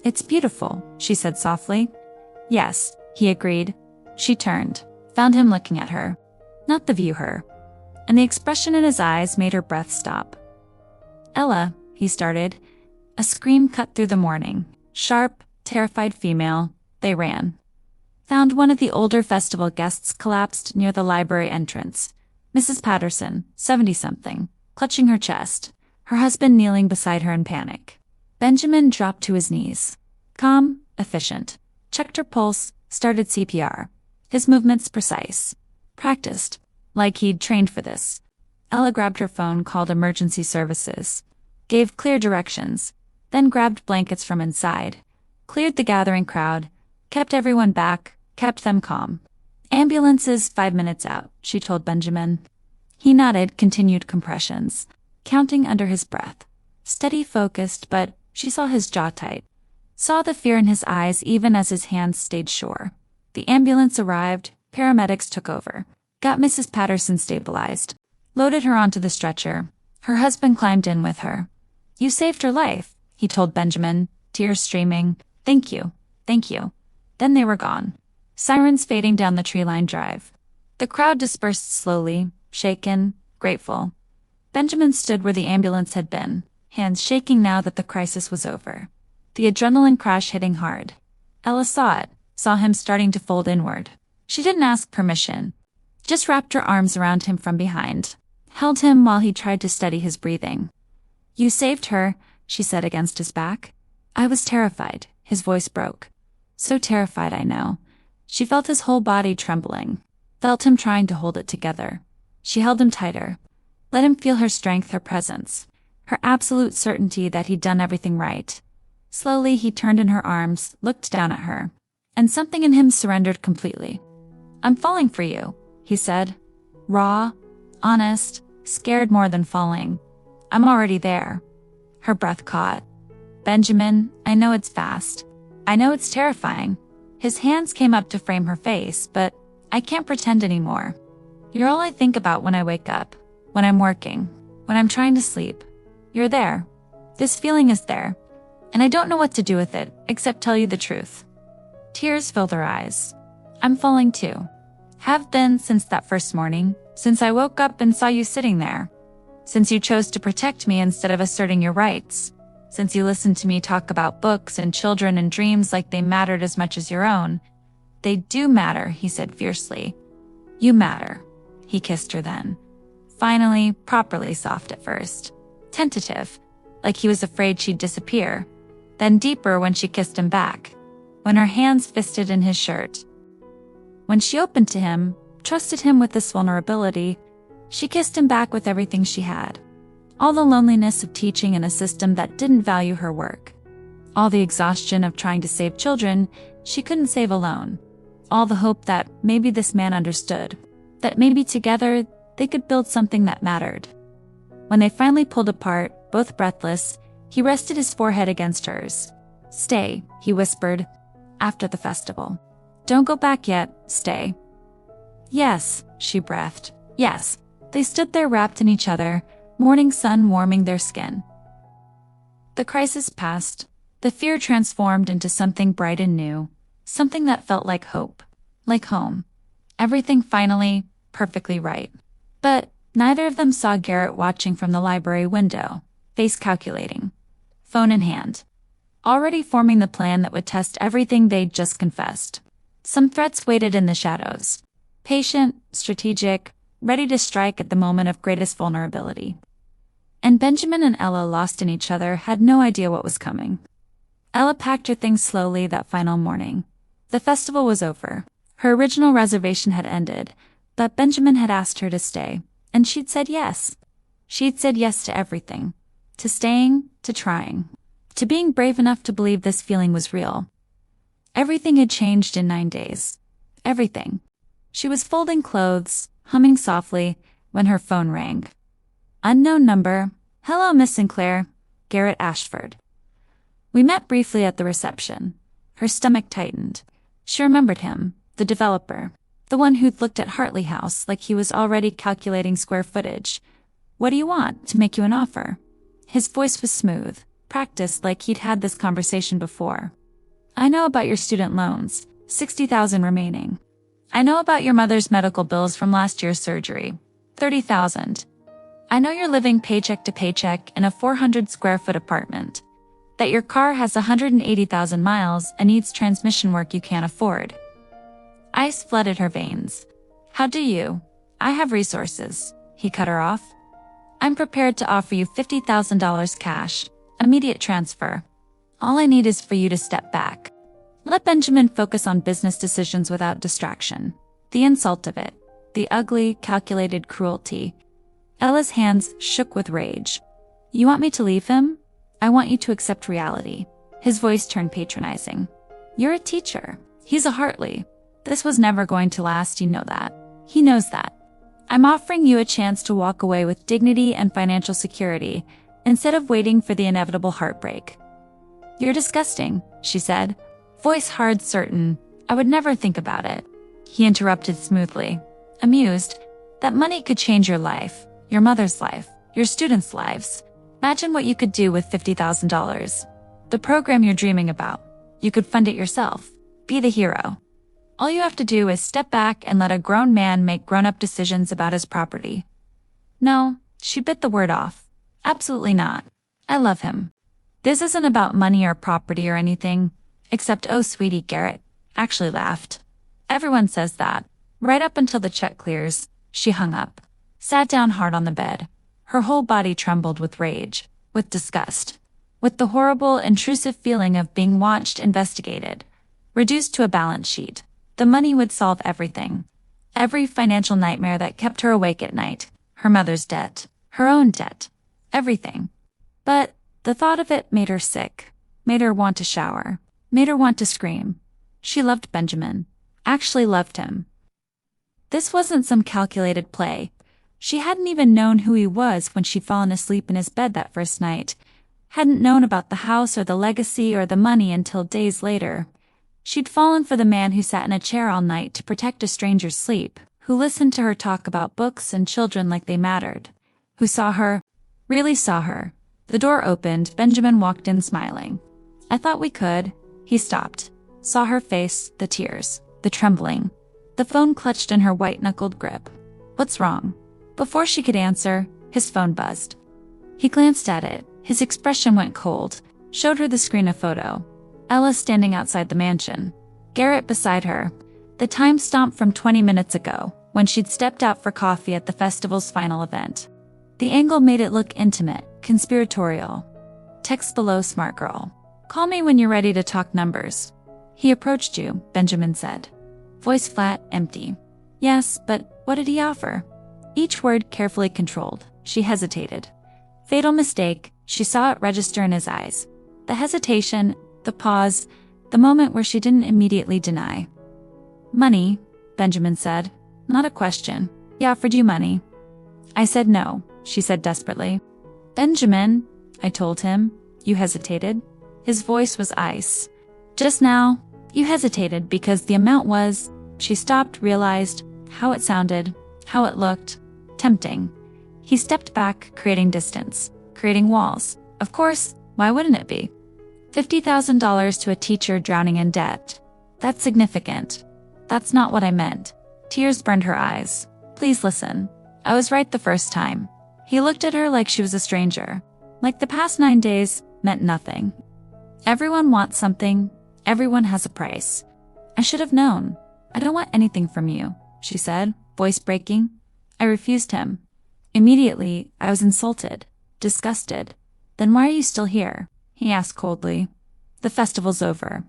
It's beautiful, she said softly. Yes, he agreed. She turned, found him looking at her. Not the view her. And the expression in his eyes made her breath stop. Ella, he started. A scream cut through the morning. Sharp, terrified female. They ran. Found one of the older festival guests collapsed near the library entrance. Mrs. Patterson, 70-something, clutching her chest. Her husband kneeling beside her in panic. Benjamin dropped to his knees. Calm, efficient. Checked her pulse, started CPR. His movements precise. Practiced. Like he'd trained for this. Ella grabbed her phone, called emergency services. Gave clear directions. Then grabbed blankets from inside. Cleared the gathering crowd. Kept everyone back. Kept them calm. Ambulances 5 minutes out, she told Benjamin. He nodded, continued compressions. Counting under his breath. Steady, focused, but she saw his jaw tight. Saw the fear in his eyes even as his hands stayed sure. The ambulance arrived. Paramedics took over. Got Mrs. Patterson stabilized. Loaded her onto the stretcher. Her husband climbed in with her. You saved her life, he told Benjamin, tears streaming. Thank you. Thank you. Then they were gone. Sirens fading down the tree-lined drive. The crowd dispersed slowly, shaken, grateful. Benjamin stood where the ambulance had been, hands shaking now that the crisis was over. The adrenaline crash hitting hard. Ella saw it, saw him starting to fold inward. She didn't ask permission. Just wrapped her arms around him from behind. Held him while he tried to steady his breathing. You saved her, she said against his back. I was terrified. His voice broke. So terrified, I know. She felt his whole body trembling. Felt him trying to hold it together. She held him tighter. Let him feel her strength, her presence. Her absolute certainty that he'd done everything right. Slowly he turned in her arms, looked down at her. And something in him surrendered completely. I'm falling for you, he said. Raw, honest, scared more than falling. I'm already there. Her breath caught. Benjamin, I know it's fast. I know it's terrifying. His hands came up to frame her face, but I can't pretend anymore. You're all I think about when I wake up, when I'm working, when I'm trying to sleep. You're there. This feeling is there. And I don't know what to do with it, except tell you the truth. Tears filled her eyes. I'm falling too. Have been since that first morning, since I woke up and saw you sitting there. Since you chose to protect me instead of asserting your rights. Since you listened to me talk about books and children and dreams like they mattered as much as your own. They do matter, he said fiercely. You matter. He kissed her then. Finally, properly soft at first. Tentative, like he was afraid she'd disappear. Then deeper when she kissed him back. When her hands fisted in his shirt. When she opened to him, trusted him with this vulnerability, she kissed him back with everything she had. All the loneliness of teaching in a system that didn't value her work. All the exhaustion of trying to save children she couldn't save alone. All the hope that maybe this man understood. That maybe together they could build something that mattered. When they finally pulled apart, both breathless, he rested his forehead against hers. Stay, he whispered. After the festival. Don't go back yet, stay. Yes, she breathed. Yes. They stood there wrapped in each other, morning sun warming their skin. The crisis passed. The fear transformed into something bright and new. Something that felt like hope. Like home. Everything finally, perfectly right. But neither of them saw Garrett watching from the library window, face calculating. Phone in hand. Already forming the plan that would test everything they'd just confessed. Some threats waited in the shadows. Patient, strategic, ready to strike at the moment of greatest vulnerability. And Benjamin and Ella, lost in each other, had no idea what was coming. Ella packed her things slowly that final morning. The festival was over. Her original reservation had ended, but Benjamin had asked her to stay, and she'd said yes. She'd said yes to everything. To staying, to trying. To being brave enough to believe this feeling was real. Everything had changed in 9 days. Everything. She was folding clothes, humming softly, when her phone rang. Unknown number. Hello, Miss Sinclair. Garrett Ashford. We met briefly at the reception. Her stomach tightened. She remembered him, the developer, the one who'd looked at Hartley House like he was already calculating square footage. What do you want? To make you an offer. His voice was smooth, practiced like he'd had this conversation before. I know about your student loans, $60,000 remaining. I know about your mother's medical bills from last year's surgery, $30,000. I know you're living paycheck to paycheck in a 400 square foot apartment. That your car has 180,000 miles and needs transmission work you can't afford. Ice flooded her veins. How do you? I have resources. He cut her off. I'm prepared to offer you $50,000 cash, immediate transfer. All I need is for you to step back. Let Benjamin focus on business decisions without distraction. The insult of it. The ugly, calculated cruelty. Ella's hands shook with rage. You want me to leave him? I want you to accept reality. His voice turned patronizing. You're a teacher. He's a Hartley. This was never going to last, you know that. He knows that. I'm offering you a chance to walk away with dignity and financial security, instead of waiting for the inevitable heartbreak. You're disgusting, she said. Voice hard, certain. I would never think about it. He interrupted smoothly, amused. That money could change your life, your mother's life, your students' lives. Imagine what you could do with $50,000. The program you're dreaming about. You could fund it yourself. Be the hero. All you have to do is step back and let a grown man make grown-up decisions about his property. No, she bit the word off. Absolutely not. I love him. This isn't about money or property or anything, except oh sweetie, Garrett actually laughed. Everyone says that. Right up until the check clears. She hung up. Sat down hard on the bed. Her whole body trembled with rage, with disgust, with the horrible, intrusive feeling of being watched, investigated. Reduced to a balance sheet. The money would solve everything. Every financial nightmare that kept her awake at night. Her mother's debt. Her own debt. Everything. But the thought of it made her sick. Made her want to shower. Made her want to scream. She loved Benjamin. Actually loved him. This wasn't some calculated play. She hadn't even known who he was when she'd fallen asleep in his bed that first night. Hadn't known about the house or the legacy or the money until days later. She'd fallen for the man who sat in a chair all night to protect a stranger's sleep, who listened to her talk about books and children like they mattered, who saw her, really saw her. The door opened, Benjamin walked in smiling. I thought we could. He stopped, saw her face, the tears, the trembling. The phone clutched in her white-knuckled grip. What's wrong? Before she could answer, his phone buzzed. He glanced at it, his expression went cold, showed her the screen of photo. Ella standing outside the mansion. Garrett beside her. The time stamp from 20 minutes ago, when she'd stepped out for coffee at the festival's final event. The angle made it look intimate, conspiratorial. Text below, smart girl. Call me when you're ready to talk numbers. He approached you, Benjamin said. Voice flat, empty. Yes, but what did he offer? Each word carefully controlled. She hesitated. Fatal mistake, she saw it register in his eyes. The hesitation, the pause, the moment where she didn't immediately deny. Money, Benjamin said. Not a question. He offered you money. I said no, she said desperately. Benjamin, I told him. You hesitated. His voice was ice. Just now, you hesitated because the amount was, she stopped, realized, how it sounded, how it looked, tempting. He stepped back, creating distance, creating walls. Of course, why wouldn't it be? $50,000 to a teacher drowning in debt. That's significant. That's not what I meant. Tears burned her eyes. Please listen. I was right the first time. He looked at her like she was a stranger. Like the past 9 days meant nothing. Everyone wants something. Everyone has a price. I should have known. I don't want anything from you, she said, voice breaking. I refused him. Immediately, I was insulted, disgusted. Then why are you still here? He asked coldly. The festival's over.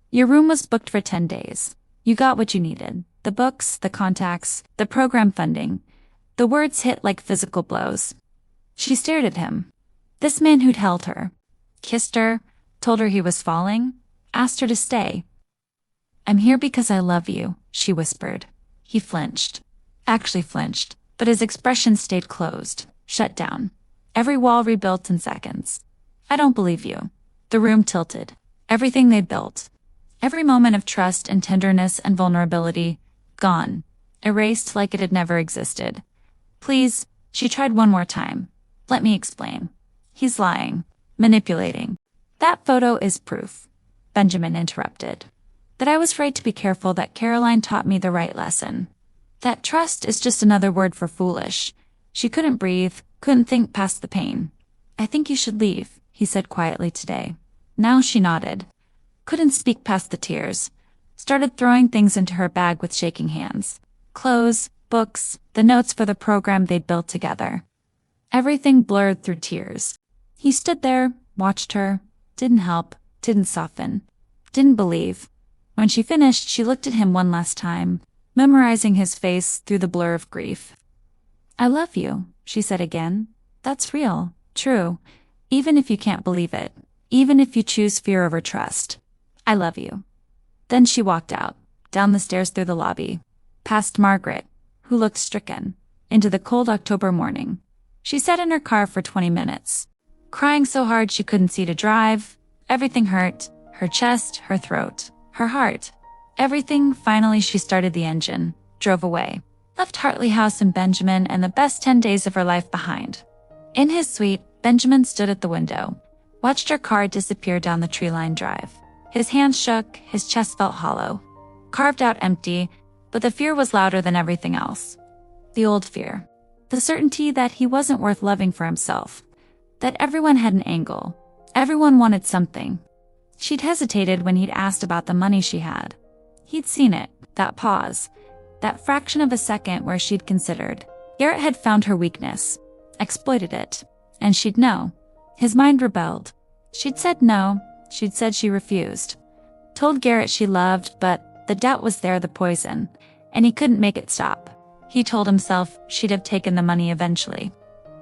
Your room was booked for 10 days. You got what you needed. The books, the contacts, the program funding. The words hit like physical blows. She stared at him. This man who'd held her, kissed her, told her he was falling, asked her to stay. I'm here because I love you, she whispered. He flinched. Actually flinched, but his expression stayed closed, shut down. Every wall rebuilt in seconds. I don't believe you. The room tilted. Everything they built. Every moment of trust and tenderness and vulnerability, gone. Erased like it had never existed. Please, she tried one more time. Let me explain. He's lying. Manipulating. That photo is proof, Benjamin interrupted. That I was right to be careful, that Caroline taught me the right lesson. That trust is just another word for foolish. She couldn't breathe, couldn't think past the pain. I think you should leave, he said quietly today. Now she nodded. Couldn't speak past the tears. Started throwing things into her bag with shaking hands. Clothes, books, the notes for the program they'd built together. Everything blurred through tears. He stood there, watched her, didn't help, didn't soften, didn't believe. When she finished, she looked at him one last time, memorizing his face through the blur of grief. I love you, she said again. That's real, true, even if you can't believe it, even if you choose fear over trust. I love you. Then she walked out, down the stairs through the lobby, past Margaret, who looked stricken, into the cold October morning. She sat in her car for 20 minutes, crying so hard she couldn't see to drive. Everything hurt, her chest, her throat, her heart. Everything. Finally she started the engine, drove away, left Hartley House and Benjamin and the best 10 days of her life behind. In his suite, Benjamin stood at the window, watched her car disappear down the tree-lined drive. His hands shook, his chest felt hollow, carved out empty, but the fear was louder than everything else. The old fear. The certainty that he wasn't worth loving for himself. That everyone had an angle. Everyone wanted something. She'd hesitated when he'd asked about the money she had. He'd seen it, that pause, that fraction of a second where she'd considered. Garrett had found her weakness, exploited it, and she'd know. His mind rebelled. She'd said no, she'd said she refused. Told Garrett she loved, but the doubt was there, the poison, and he couldn't make it stop. He told himself she'd have taken the money eventually.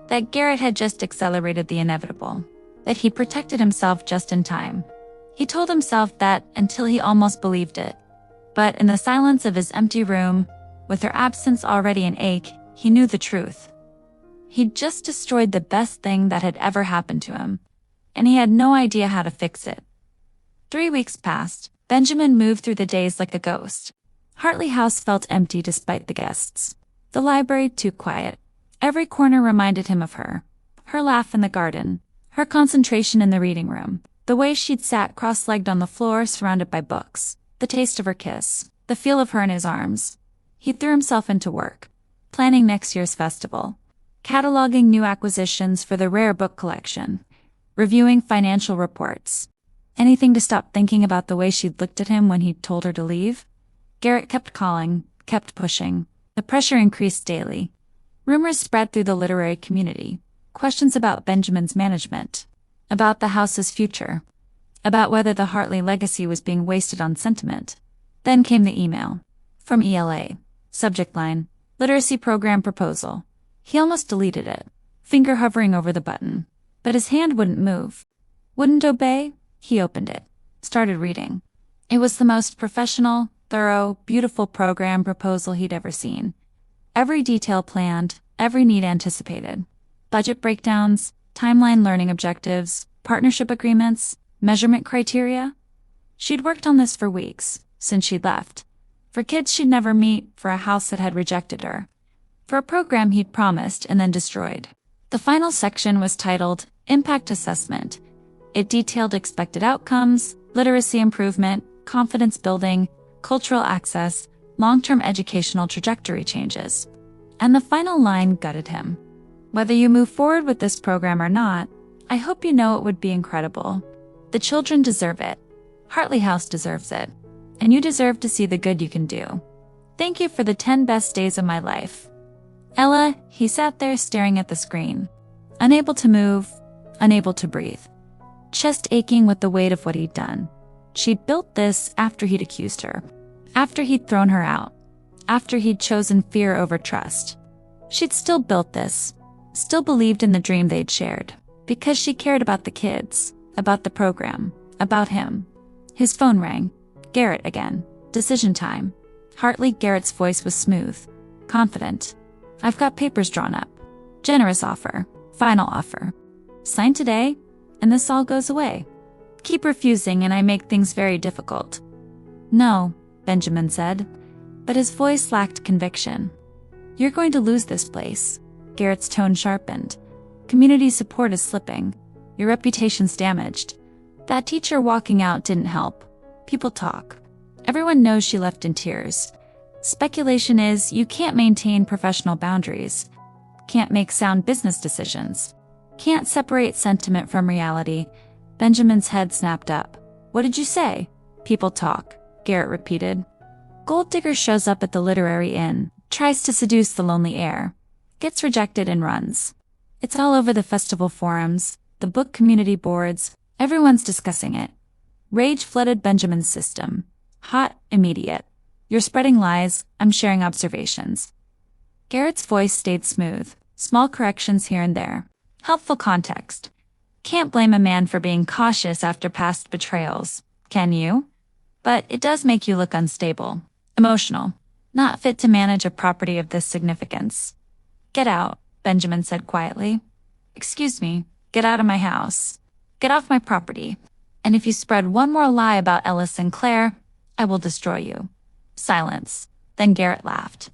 That Garrett had just accelerated the inevitable. That he protected himself just in time. He told himself that until he almost believed it. But in the silence of his empty room, With her absence already an ache, he knew the truth. He'd just destroyed the best thing that had ever happened to him, and he had no idea how to fix it. 3 weeks passed. Benjamin moved through the days like a ghost. Hartley House felt empty despite the guests. The library too quiet. Every corner reminded him of her. Her laugh in the garden, her concentration in the reading room, the way she'd sat cross-legged on the floor surrounded by books, the taste of her kiss, the feel of her in his arms. He threw himself into work, planning next year's festival, cataloging new acquisitions for the rare book collection, reviewing financial reports. Anything to stop thinking about the way she'd looked at him when he'd told her to leave? Garrett kept calling, kept pushing. The pressure increased daily. Rumors spread through the literary community. Questions about Benjamin's management, about the house's future, about whether the Hartley legacy was being wasted on sentiment. Then came the email. From ELA. Subject line, Literacy Program Proposal. He almost deleted it, finger hovering over the button. But his hand wouldn't move. Wouldn't obey? He opened it, started reading. It was the most professional, thorough, beautiful program proposal he'd ever seen. Every detail planned, every need anticipated. Budget breakdowns, timeline learning objectives, partnership agreements, measurement criteria. She'd worked on this for weeks, since she'd left. For kids she'd never meet, for a house that had rejected her. For a program he'd promised and then destroyed. The final section was titled Impact Assessment. It detailed expected outcomes, literacy improvement, confidence building, cultural access, long-term educational trajectory changes. And the final line gutted him. Whether you move forward with this program or not, I hope you know it would be incredible. The children deserve it. Hartley House deserves it. And you deserve to see the good you can do. Thank you for the 10 best days of my life. Ella, he sat there staring at the screen. Unable to move, unable to breathe. Chest aching with the weight of what he'd done. She'd built this after he'd accused her. After he'd thrown her out. After he'd chosen fear over trust. She'd still built this. Still believed in the dream they'd shared. Because she cared about the kids. About the program. About him. His phone rang. Garrett again. Decision time. Hartley Garrett's voice was smooth. Confident. I've got papers drawn up. Generous offer. Final offer. Sign today, and this all goes away. Keep refusing and I make things very difficult. No, Benjamin said, but his voice lacked conviction. You're going to lose this place. Garrett's tone sharpened. Community support is slipping. Your reputation's damaged. That teacher walking out didn't help. People talk. Everyone knows she left in tears. Speculation is you can't maintain professional boundaries. Can't make sound business decisions. Can't separate sentiment from reality. Benjamin's head snapped up. What did you say? People talk, Garrett repeated. Gold digger shows up at the literary inn, tries to seduce the lonely heir. Gets rejected and runs. It's all over the festival forums, the book community boards, everyone's discussing it. Rage flooded Benjamin's system. Hot, immediate. You're spreading lies, I'm sharing observations. Garrett's voice stayed smooth, small corrections here and there. Helpful context. Can't blame a man for being cautious after past betrayals, can you? But it does make you look unstable, emotional, not fit to manage a property of this significance. Get out, Benjamin said quietly. Excuse me, get out of my house. Get off my property. And if you spread one more lie about Ella Sinclair, I will destroy you. Silence. Then Garrett laughed.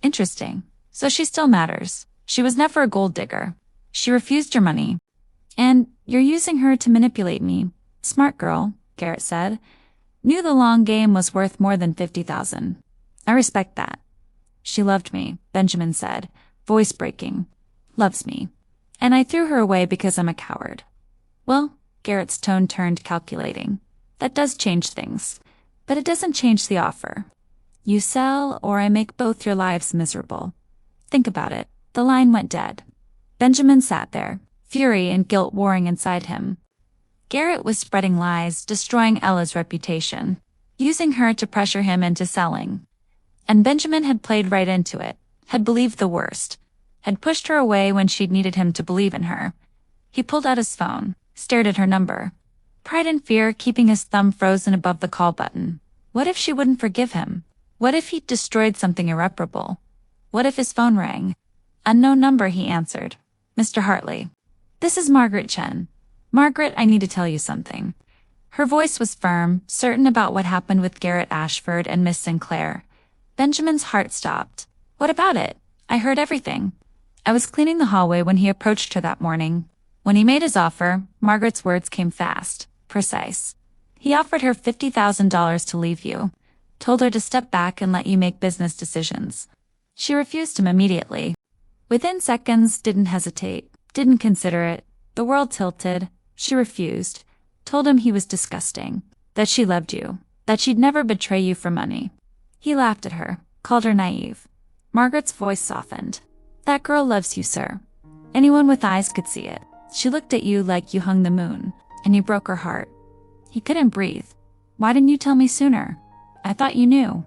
Interesting. So she still matters. She was never a gold digger. She refused your money. And you're using her to manipulate me. Smart girl, Garrett said. Knew the long game was worth more than 50,000. I respect that. She loved me, Benjamin said, voice breaking. Loves me. And I threw her away because I'm a coward. Well, Garrett's tone turned calculating. That does change things. But it doesn't change the offer. You sell, or I make both your lives miserable. Think about it. The line went dead. Benjamin sat there, fury and guilt warring inside him. Garrett was spreading lies, destroying Ella's reputation, using her to pressure him into selling. And Benjamin had played right into it, had believed the worst, had pushed her away when she'd needed him to believe in her. He pulled out his phone, stared at her number. Pride and fear keeping his thumb frozen above the call button. What if she wouldn't forgive him? What if he'd destroyed something irreparable? What if his phone rang? Unknown number, he answered. Mr. Hartley. This is Margaret Chen. Margaret, I need to tell you something. Her voice was firm, certain about what happened with Garrett Ashford and Miss Sinclair. Benjamin's heart stopped. What about it? I heard everything. I was cleaning the hallway when he approached her that morning. When he made his offer, Margaret's words came fast, precise. He offered her $50,000 to leave you, told her to step back and let you make business decisions. She refused him immediately. Within seconds, didn't hesitate, didn't consider it. The world tilted. She refused, told him he was disgusting, that she loved you, that she'd never betray you for money. He laughed at her, called her naive. Margaret's voice softened. That girl loves you, sir. Anyone with eyes could see it. She looked at you like you hung the moon, and you broke her heart. He couldn't breathe. Why didn't you tell me sooner? I thought you knew.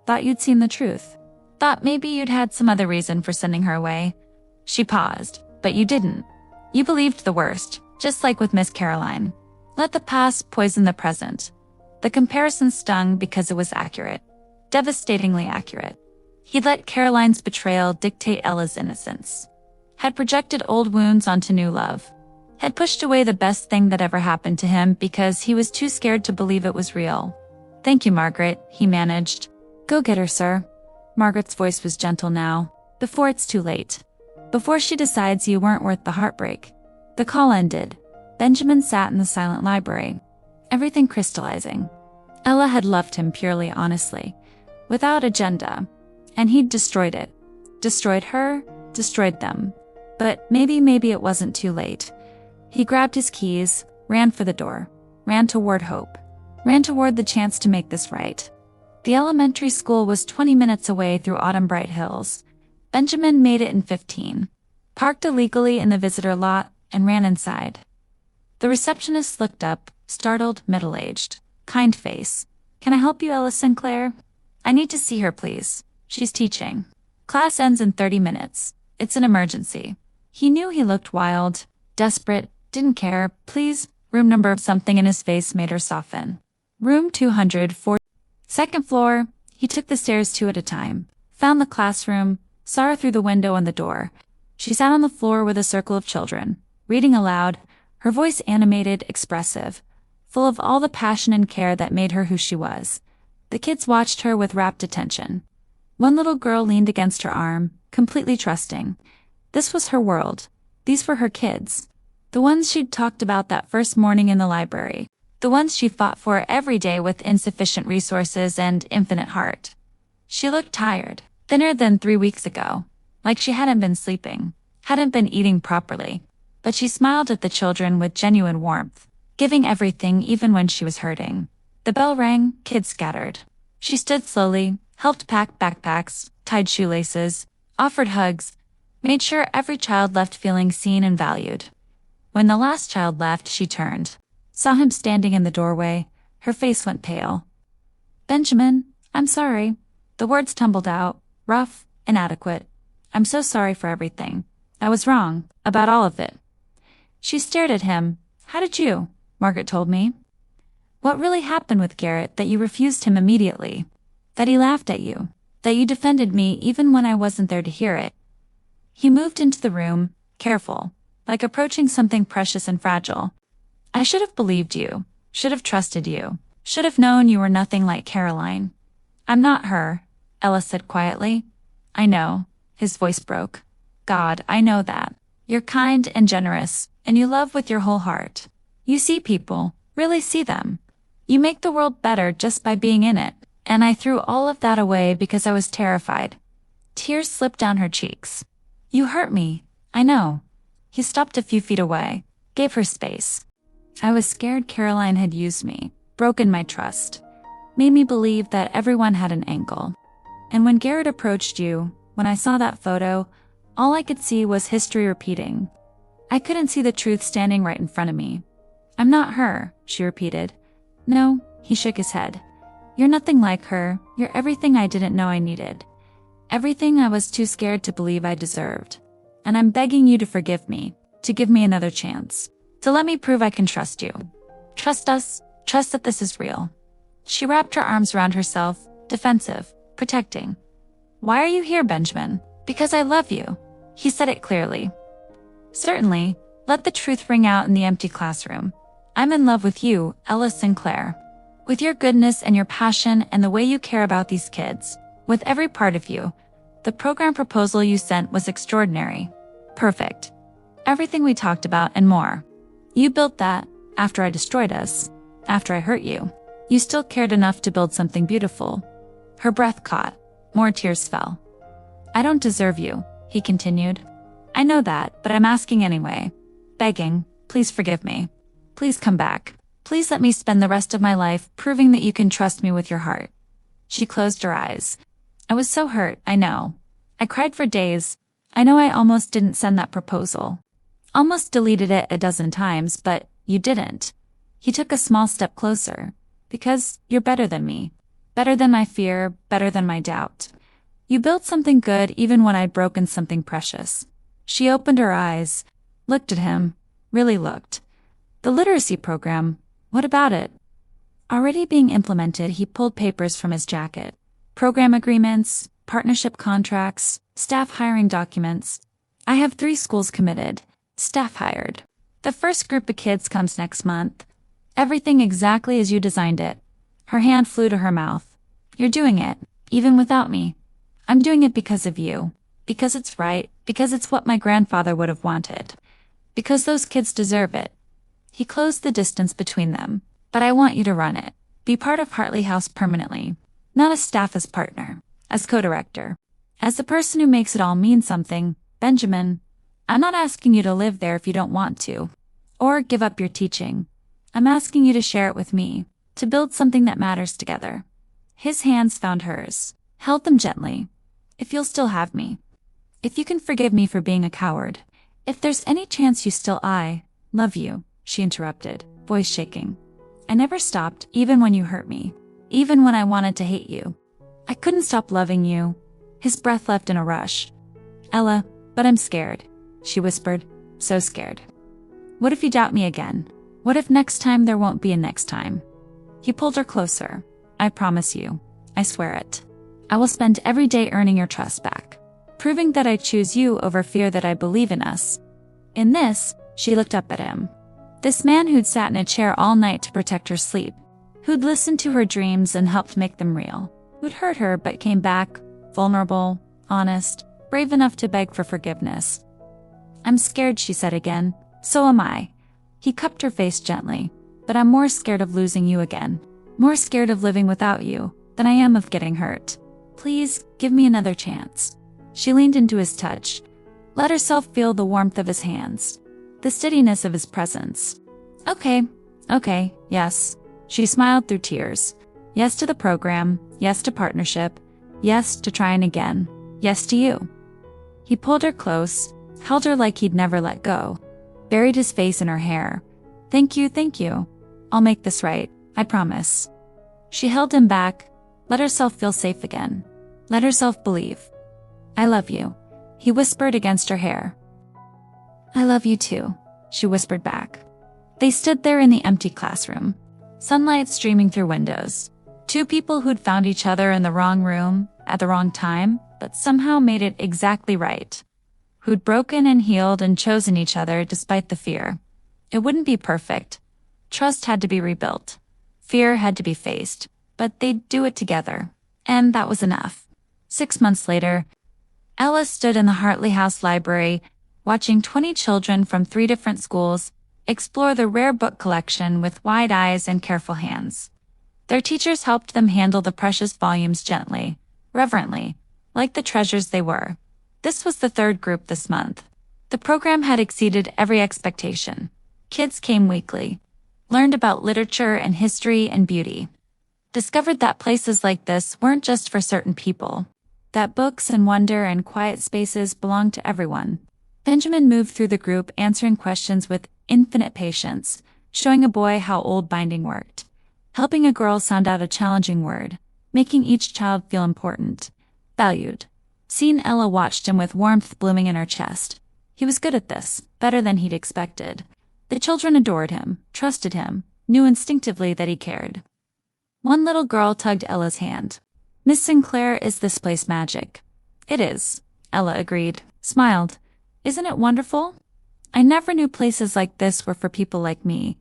Thought you'd seen the truth. Thought maybe you'd had some other reason for sending her away. She paused, but you didn't. You believed the worst, just like with Miss Caroline. Let the past poison the present. The comparison stung because it was accurate. Devastatingly accurate. He'd let Caroline's betrayal dictate Ella's innocence. Had projected old wounds onto new love. Had pushed away the best thing that ever happened to him because he was too scared to believe it was real. Thank you, Margaret, he managed. Go get her, sir. Margaret's voice was gentle now. Before it's too late. Before she decides you weren't worth the heartbreak. The call ended. Benjamin sat in the silent library. Everything crystallizing. Ella had loved him purely honestly. Without agenda. And he'd destroyed it. Destroyed her, destroyed them. But maybe it wasn't too late. He grabbed his keys, ran for the door. Ran toward hope. Ran toward the chance to make this right. The elementary school was 20 minutes away through autumn bright hills. Benjamin made it in 15. Parked illegally in the visitor lot and ran inside. The receptionist looked up, startled, middle-aged. Kind face. Can I help you, Ella Sinclair? I need to see her, please. She's teaching. Class ends in 30 minutes. It's an emergency. He knew he looked wild, desperate, didn't care. Please, room number. Something in his face made her soften. Room 204. Second floor. He took the stairs two at a time. Found the classroom, saw her through the window and the door. She sat on the floor with a circle of children, reading aloud, her voice animated, expressive, full of all the passion and care that made her who she was. The kids watched her with rapt attention. One little girl leaned against her arm, completely trusting. This was her world. These were her kids. The ones she'd talked about that first morning in the library. The ones she fought for every day with insufficient resources and infinite heart. She looked tired, thinner than 3 weeks ago, like she hadn't been sleeping, hadn't been eating properly. But she smiled at the children with genuine warmth, giving everything even when she was hurting. The bell rang, kids scattered. She stood slowly, helped pack backpacks, tied shoelaces, offered hugs, made sure every child left feeling seen and valued. When the last child left, she turned. Saw him standing in the doorway. Her face went pale. Benjamin, I'm sorry. The words tumbled out, rough, inadequate. I'm so sorry for everything. I was wrong, about all of it. She stared at him. How did you? Margaret told me. What really happened with Garrett that you refused him immediately? That he laughed at you? That you defended me even when I wasn't there to hear it? He moved into the room, careful, like approaching something precious and fragile. I should have believed you, should have trusted you, should have known you were nothing like Caroline. I'm not her, Ella said quietly. I know. His voice broke. God, I know that. You're kind and generous, and you love with your whole heart. You see people, really see them. You make the world better just by being in it, and I threw all of that away because I was terrified. Tears slipped down her cheeks. You hurt me, I know. He stopped a few feet away, gave her space. I was scared Caroline had used me, broken my trust, made me believe that everyone had an angle. And when Garrett approached you, when I saw that photo, all I could see was history repeating. I couldn't see the truth standing right in front of me. I'm not her, she repeated. No, he shook his head. You're nothing like her, you're everything I didn't know I needed. Everything I was too scared to believe I deserved. And I'm begging you to forgive me, to give me another chance, to let me prove I can trust you. Trust us, trust that this is real. She wrapped her arms around herself, defensive, protecting. Why are you here, Benjamin? Because I love you. He said it clearly. Certainly, let the truth ring out in the empty classroom. I'm in love with you, Ella Sinclair. With your goodness and your passion and the way you care about these kids. With every part of you. The program proposal you sent was extraordinary. Perfect. Everything we talked about and more. You built that, after I destroyed us. After I hurt you. You still cared enough to build something beautiful. Her breath caught. More tears fell. I don't deserve you, he continued. I know that, but I'm asking anyway. Begging, please forgive me. Please come back. Please let me spend the rest of my life proving that you can trust me with your heart. She closed her eyes. I was so hurt, I know. I cried for days. I know I almost didn't send that proposal. Almost deleted it a dozen times, but you didn't. He took a small step closer. Because you're better than me. Better than my fear, better than my doubt. You built something good even when I'd broken something precious. She opened her eyes, looked at him, really looked. The literacy program, what about it? Already being implemented, he pulled papers from his jacket. Program agreements, partnership contracts, staff hiring documents. I have 3 schools committed, staff hired. The first group of kids comes next month. Everything exactly as you designed it. Her hand flew to her mouth. You're doing it, even without me. I'm doing it because of you. Because it's right, because it's what my grandfather would have wanted. Because those kids deserve it. He closed the distance between them. But I want you to run it. Be part of Hartley House permanently. Not as staff, as partner. As co-director. As the person who makes it all mean something, Benjamin. I'm not asking you to live there if you don't want to. Or give up your teaching. I'm asking you to share it with me. To build something that matters together. His hands found hers. Held them gently. If you'll still have me. If you can forgive me for being a coward. If there's any chance you still love you, she interrupted, voice shaking. I never stopped, even when you hurt me. Even when I wanted to hate you. I couldn't stop loving you. His breath left in a rush. Ella, but I'm scared, she whispered, so scared. What if you doubt me again? What if next time there won't be a next time? He pulled her closer. I promise you. I swear it. I will spend every day earning your trust back. Proving that I choose you over fear, that I believe in us. In this, she looked up at him. This man who'd sat in a chair all night to protect her sleep. Who'd listened to her dreams and helped make them real. Who'd hurt her but came back, vulnerable, honest, brave enough to beg for forgiveness. I'm scared, she said again. So am I. He cupped her face gently. But I'm more scared of losing you again. More scared of living without you than I am of getting hurt. Please, give me another chance. She leaned into his touch. Let herself feel the warmth of his hands. The steadiness of his presence. Okay, yes. She smiled through tears. Yes to the program, yes to partnership, yes to trying again, yes to you. He pulled her close, held her like he'd never let go. Buried his face in her hair. Thank you. I'll make this right, I promise. She held him back, let herself feel safe again. Let herself believe. I love you, he whispered against her hair. I love you too, she whispered back. They stood there in the empty classroom. Sunlight streaming through windows. 2 people who'd found each other in the wrong room, at the wrong time, but somehow made it exactly right. Who'd broken and healed and chosen each other despite the fear. It wouldn't be perfect. Trust had to be rebuilt. Fear had to be faced. But they'd do it together. And that was enough. 6 months later, Ella stood in the Hartley House library, watching 20 children from 3 different schools explore the rare book collection with wide eyes and careful hands. Their teachers helped them handle the precious volumes gently, reverently, like the treasures they were. This was the 3rd group this month. The program had exceeded every expectation. Kids came weekly, learned about literature and history and beauty, discovered that places like this weren't just for certain people, that books and wonder and quiet spaces belonged to everyone. Benjamin moved through the group answering questions with infinite patience, showing a boy how old binding worked, helping a girl sound out a challenging word, making each child feel important, valued. Seeing Ella watched him with warmth blooming in her chest. He was good at this, better than he'd expected. The children adored him, trusted him, knew instinctively that he cared. One little girl tugged Ella's hand. Miss Sinclair, is this place magic? It is, Ella agreed, smiled. Isn't it wonderful? I never knew places like this were for people like me.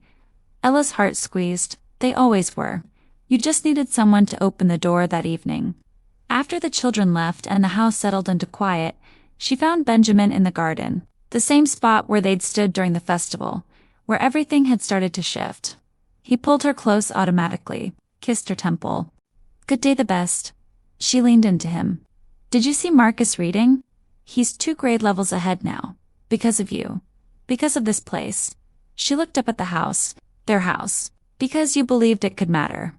Ella's heart squeezed. They always were. You just needed someone to open the door that evening. After the children left and the house settled into quiet, she found Benjamin in the garden, the same spot where they'd stood during the festival, where everything had started to shift. He pulled her close automatically, kissed her temple. Good day, the best. She leaned into him. Did you see Marcus reading? He's 2 grade levels ahead now. Because of you. Because of this place. She looked up at the house, their house. Because you believed it could matter.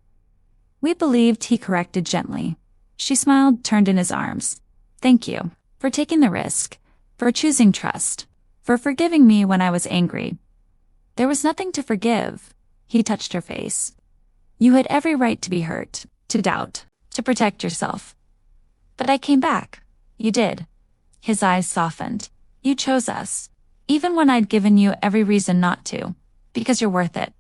We believed, he corrected gently. She smiled, turned in his arms. Thank you. For taking the risk. For choosing trust. For forgiving me when I was angry. There was nothing to forgive. He touched her face. You had every right to be hurt, to doubt, to protect yourself. But I came back. You did. His eyes softened. You chose us. Even when I'd given you every reason not to. Because you're worth it.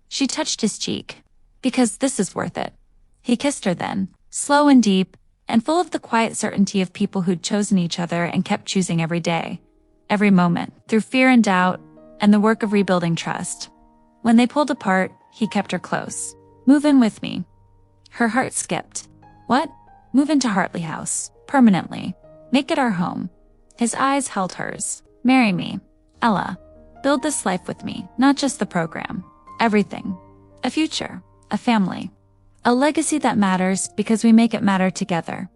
She touched his cheek. Because this is worth it. He kissed her then, slow and deep, and full of the quiet certainty of people who'd chosen each other and kept choosing every day, every moment, through fear and doubt, and the work of rebuilding trust. When they pulled apart, he kept her close. Move in with me. Her heart skipped. What? Move into Hartley House. Permanently. Make it our home. His eyes held hers. Marry me. Ella. Build this life with me, not just the program. Everything. A future. A family. A legacy that matters because we make it matter together.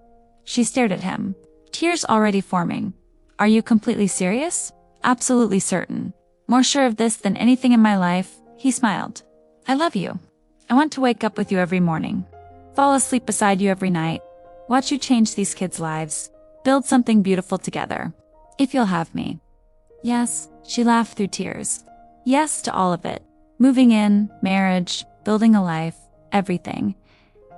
She stared at him, tears already forming. Are you completely serious? Absolutely certain. More sure of this than anything in my life, he smiled. I love you. I want to wake up with you every morning. Fall asleep beside you every night. Watch you change these kids' lives. Build something beautiful together. If you'll have me. Yes, she laughed through tears. Yes to all of it. Moving in, marriage, building a life. Everything.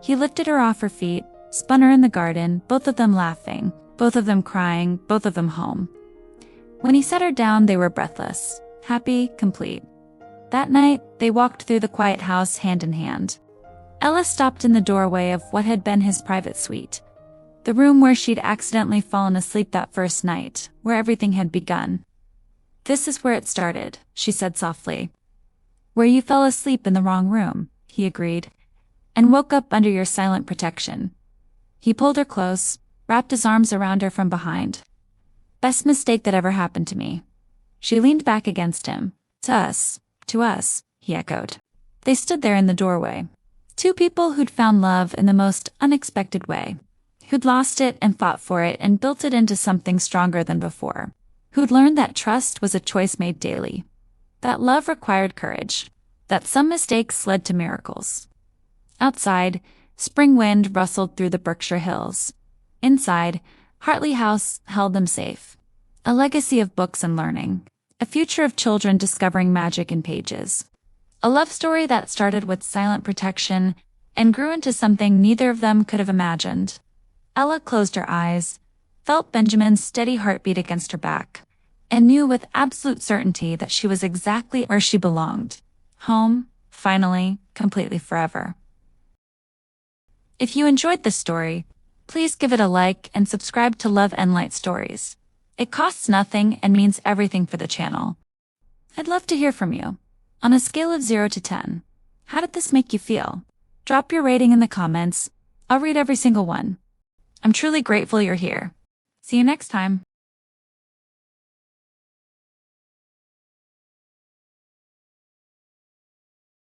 He lifted her off her feet, spun her in the garden, both of them laughing, both of them crying, both of them home. When he set her down, they were breathless, happy, complete. That night, they walked through the quiet house hand in hand. Ella stopped in the doorway of what had been his private suite. The room where she'd accidentally fallen asleep that first night, where everything had begun. This is where it started, she said softly. Where you fell asleep in the wrong room, he agreed. And woke up under your silent protection. He pulled her close, wrapped his arms around her from behind. Best mistake that ever happened to me. She leaned back against him. To us, he echoed. They stood there in the doorway. 2 people who'd found love in the most unexpected way. Who'd lost it and fought for it and built it into something stronger than before. Who'd learned that trust was a choice made daily. That love required courage. That some mistakes led to miracles. Outside, spring wind rustled through the Berkshire Hills. Inside, Hartley House held them safe. A legacy of books and learning. A future of children discovering magic in pages. A love story that started with silent protection and grew into something neither of them could have imagined. Ella closed her eyes, felt Benjamin's steady heartbeat against her back, and knew with absolute certainty that she was exactly where she belonged. Home, finally, completely forever. If you enjoyed this story, please give it a like and subscribe to Love and Light Stories. It costs nothing and means everything for the channel. I'd love to hear from you. On a scale of 0 to 10, how did this make you feel? Drop your rating in the comments. I'll read every single one. I'm truly grateful you're here. See you next time.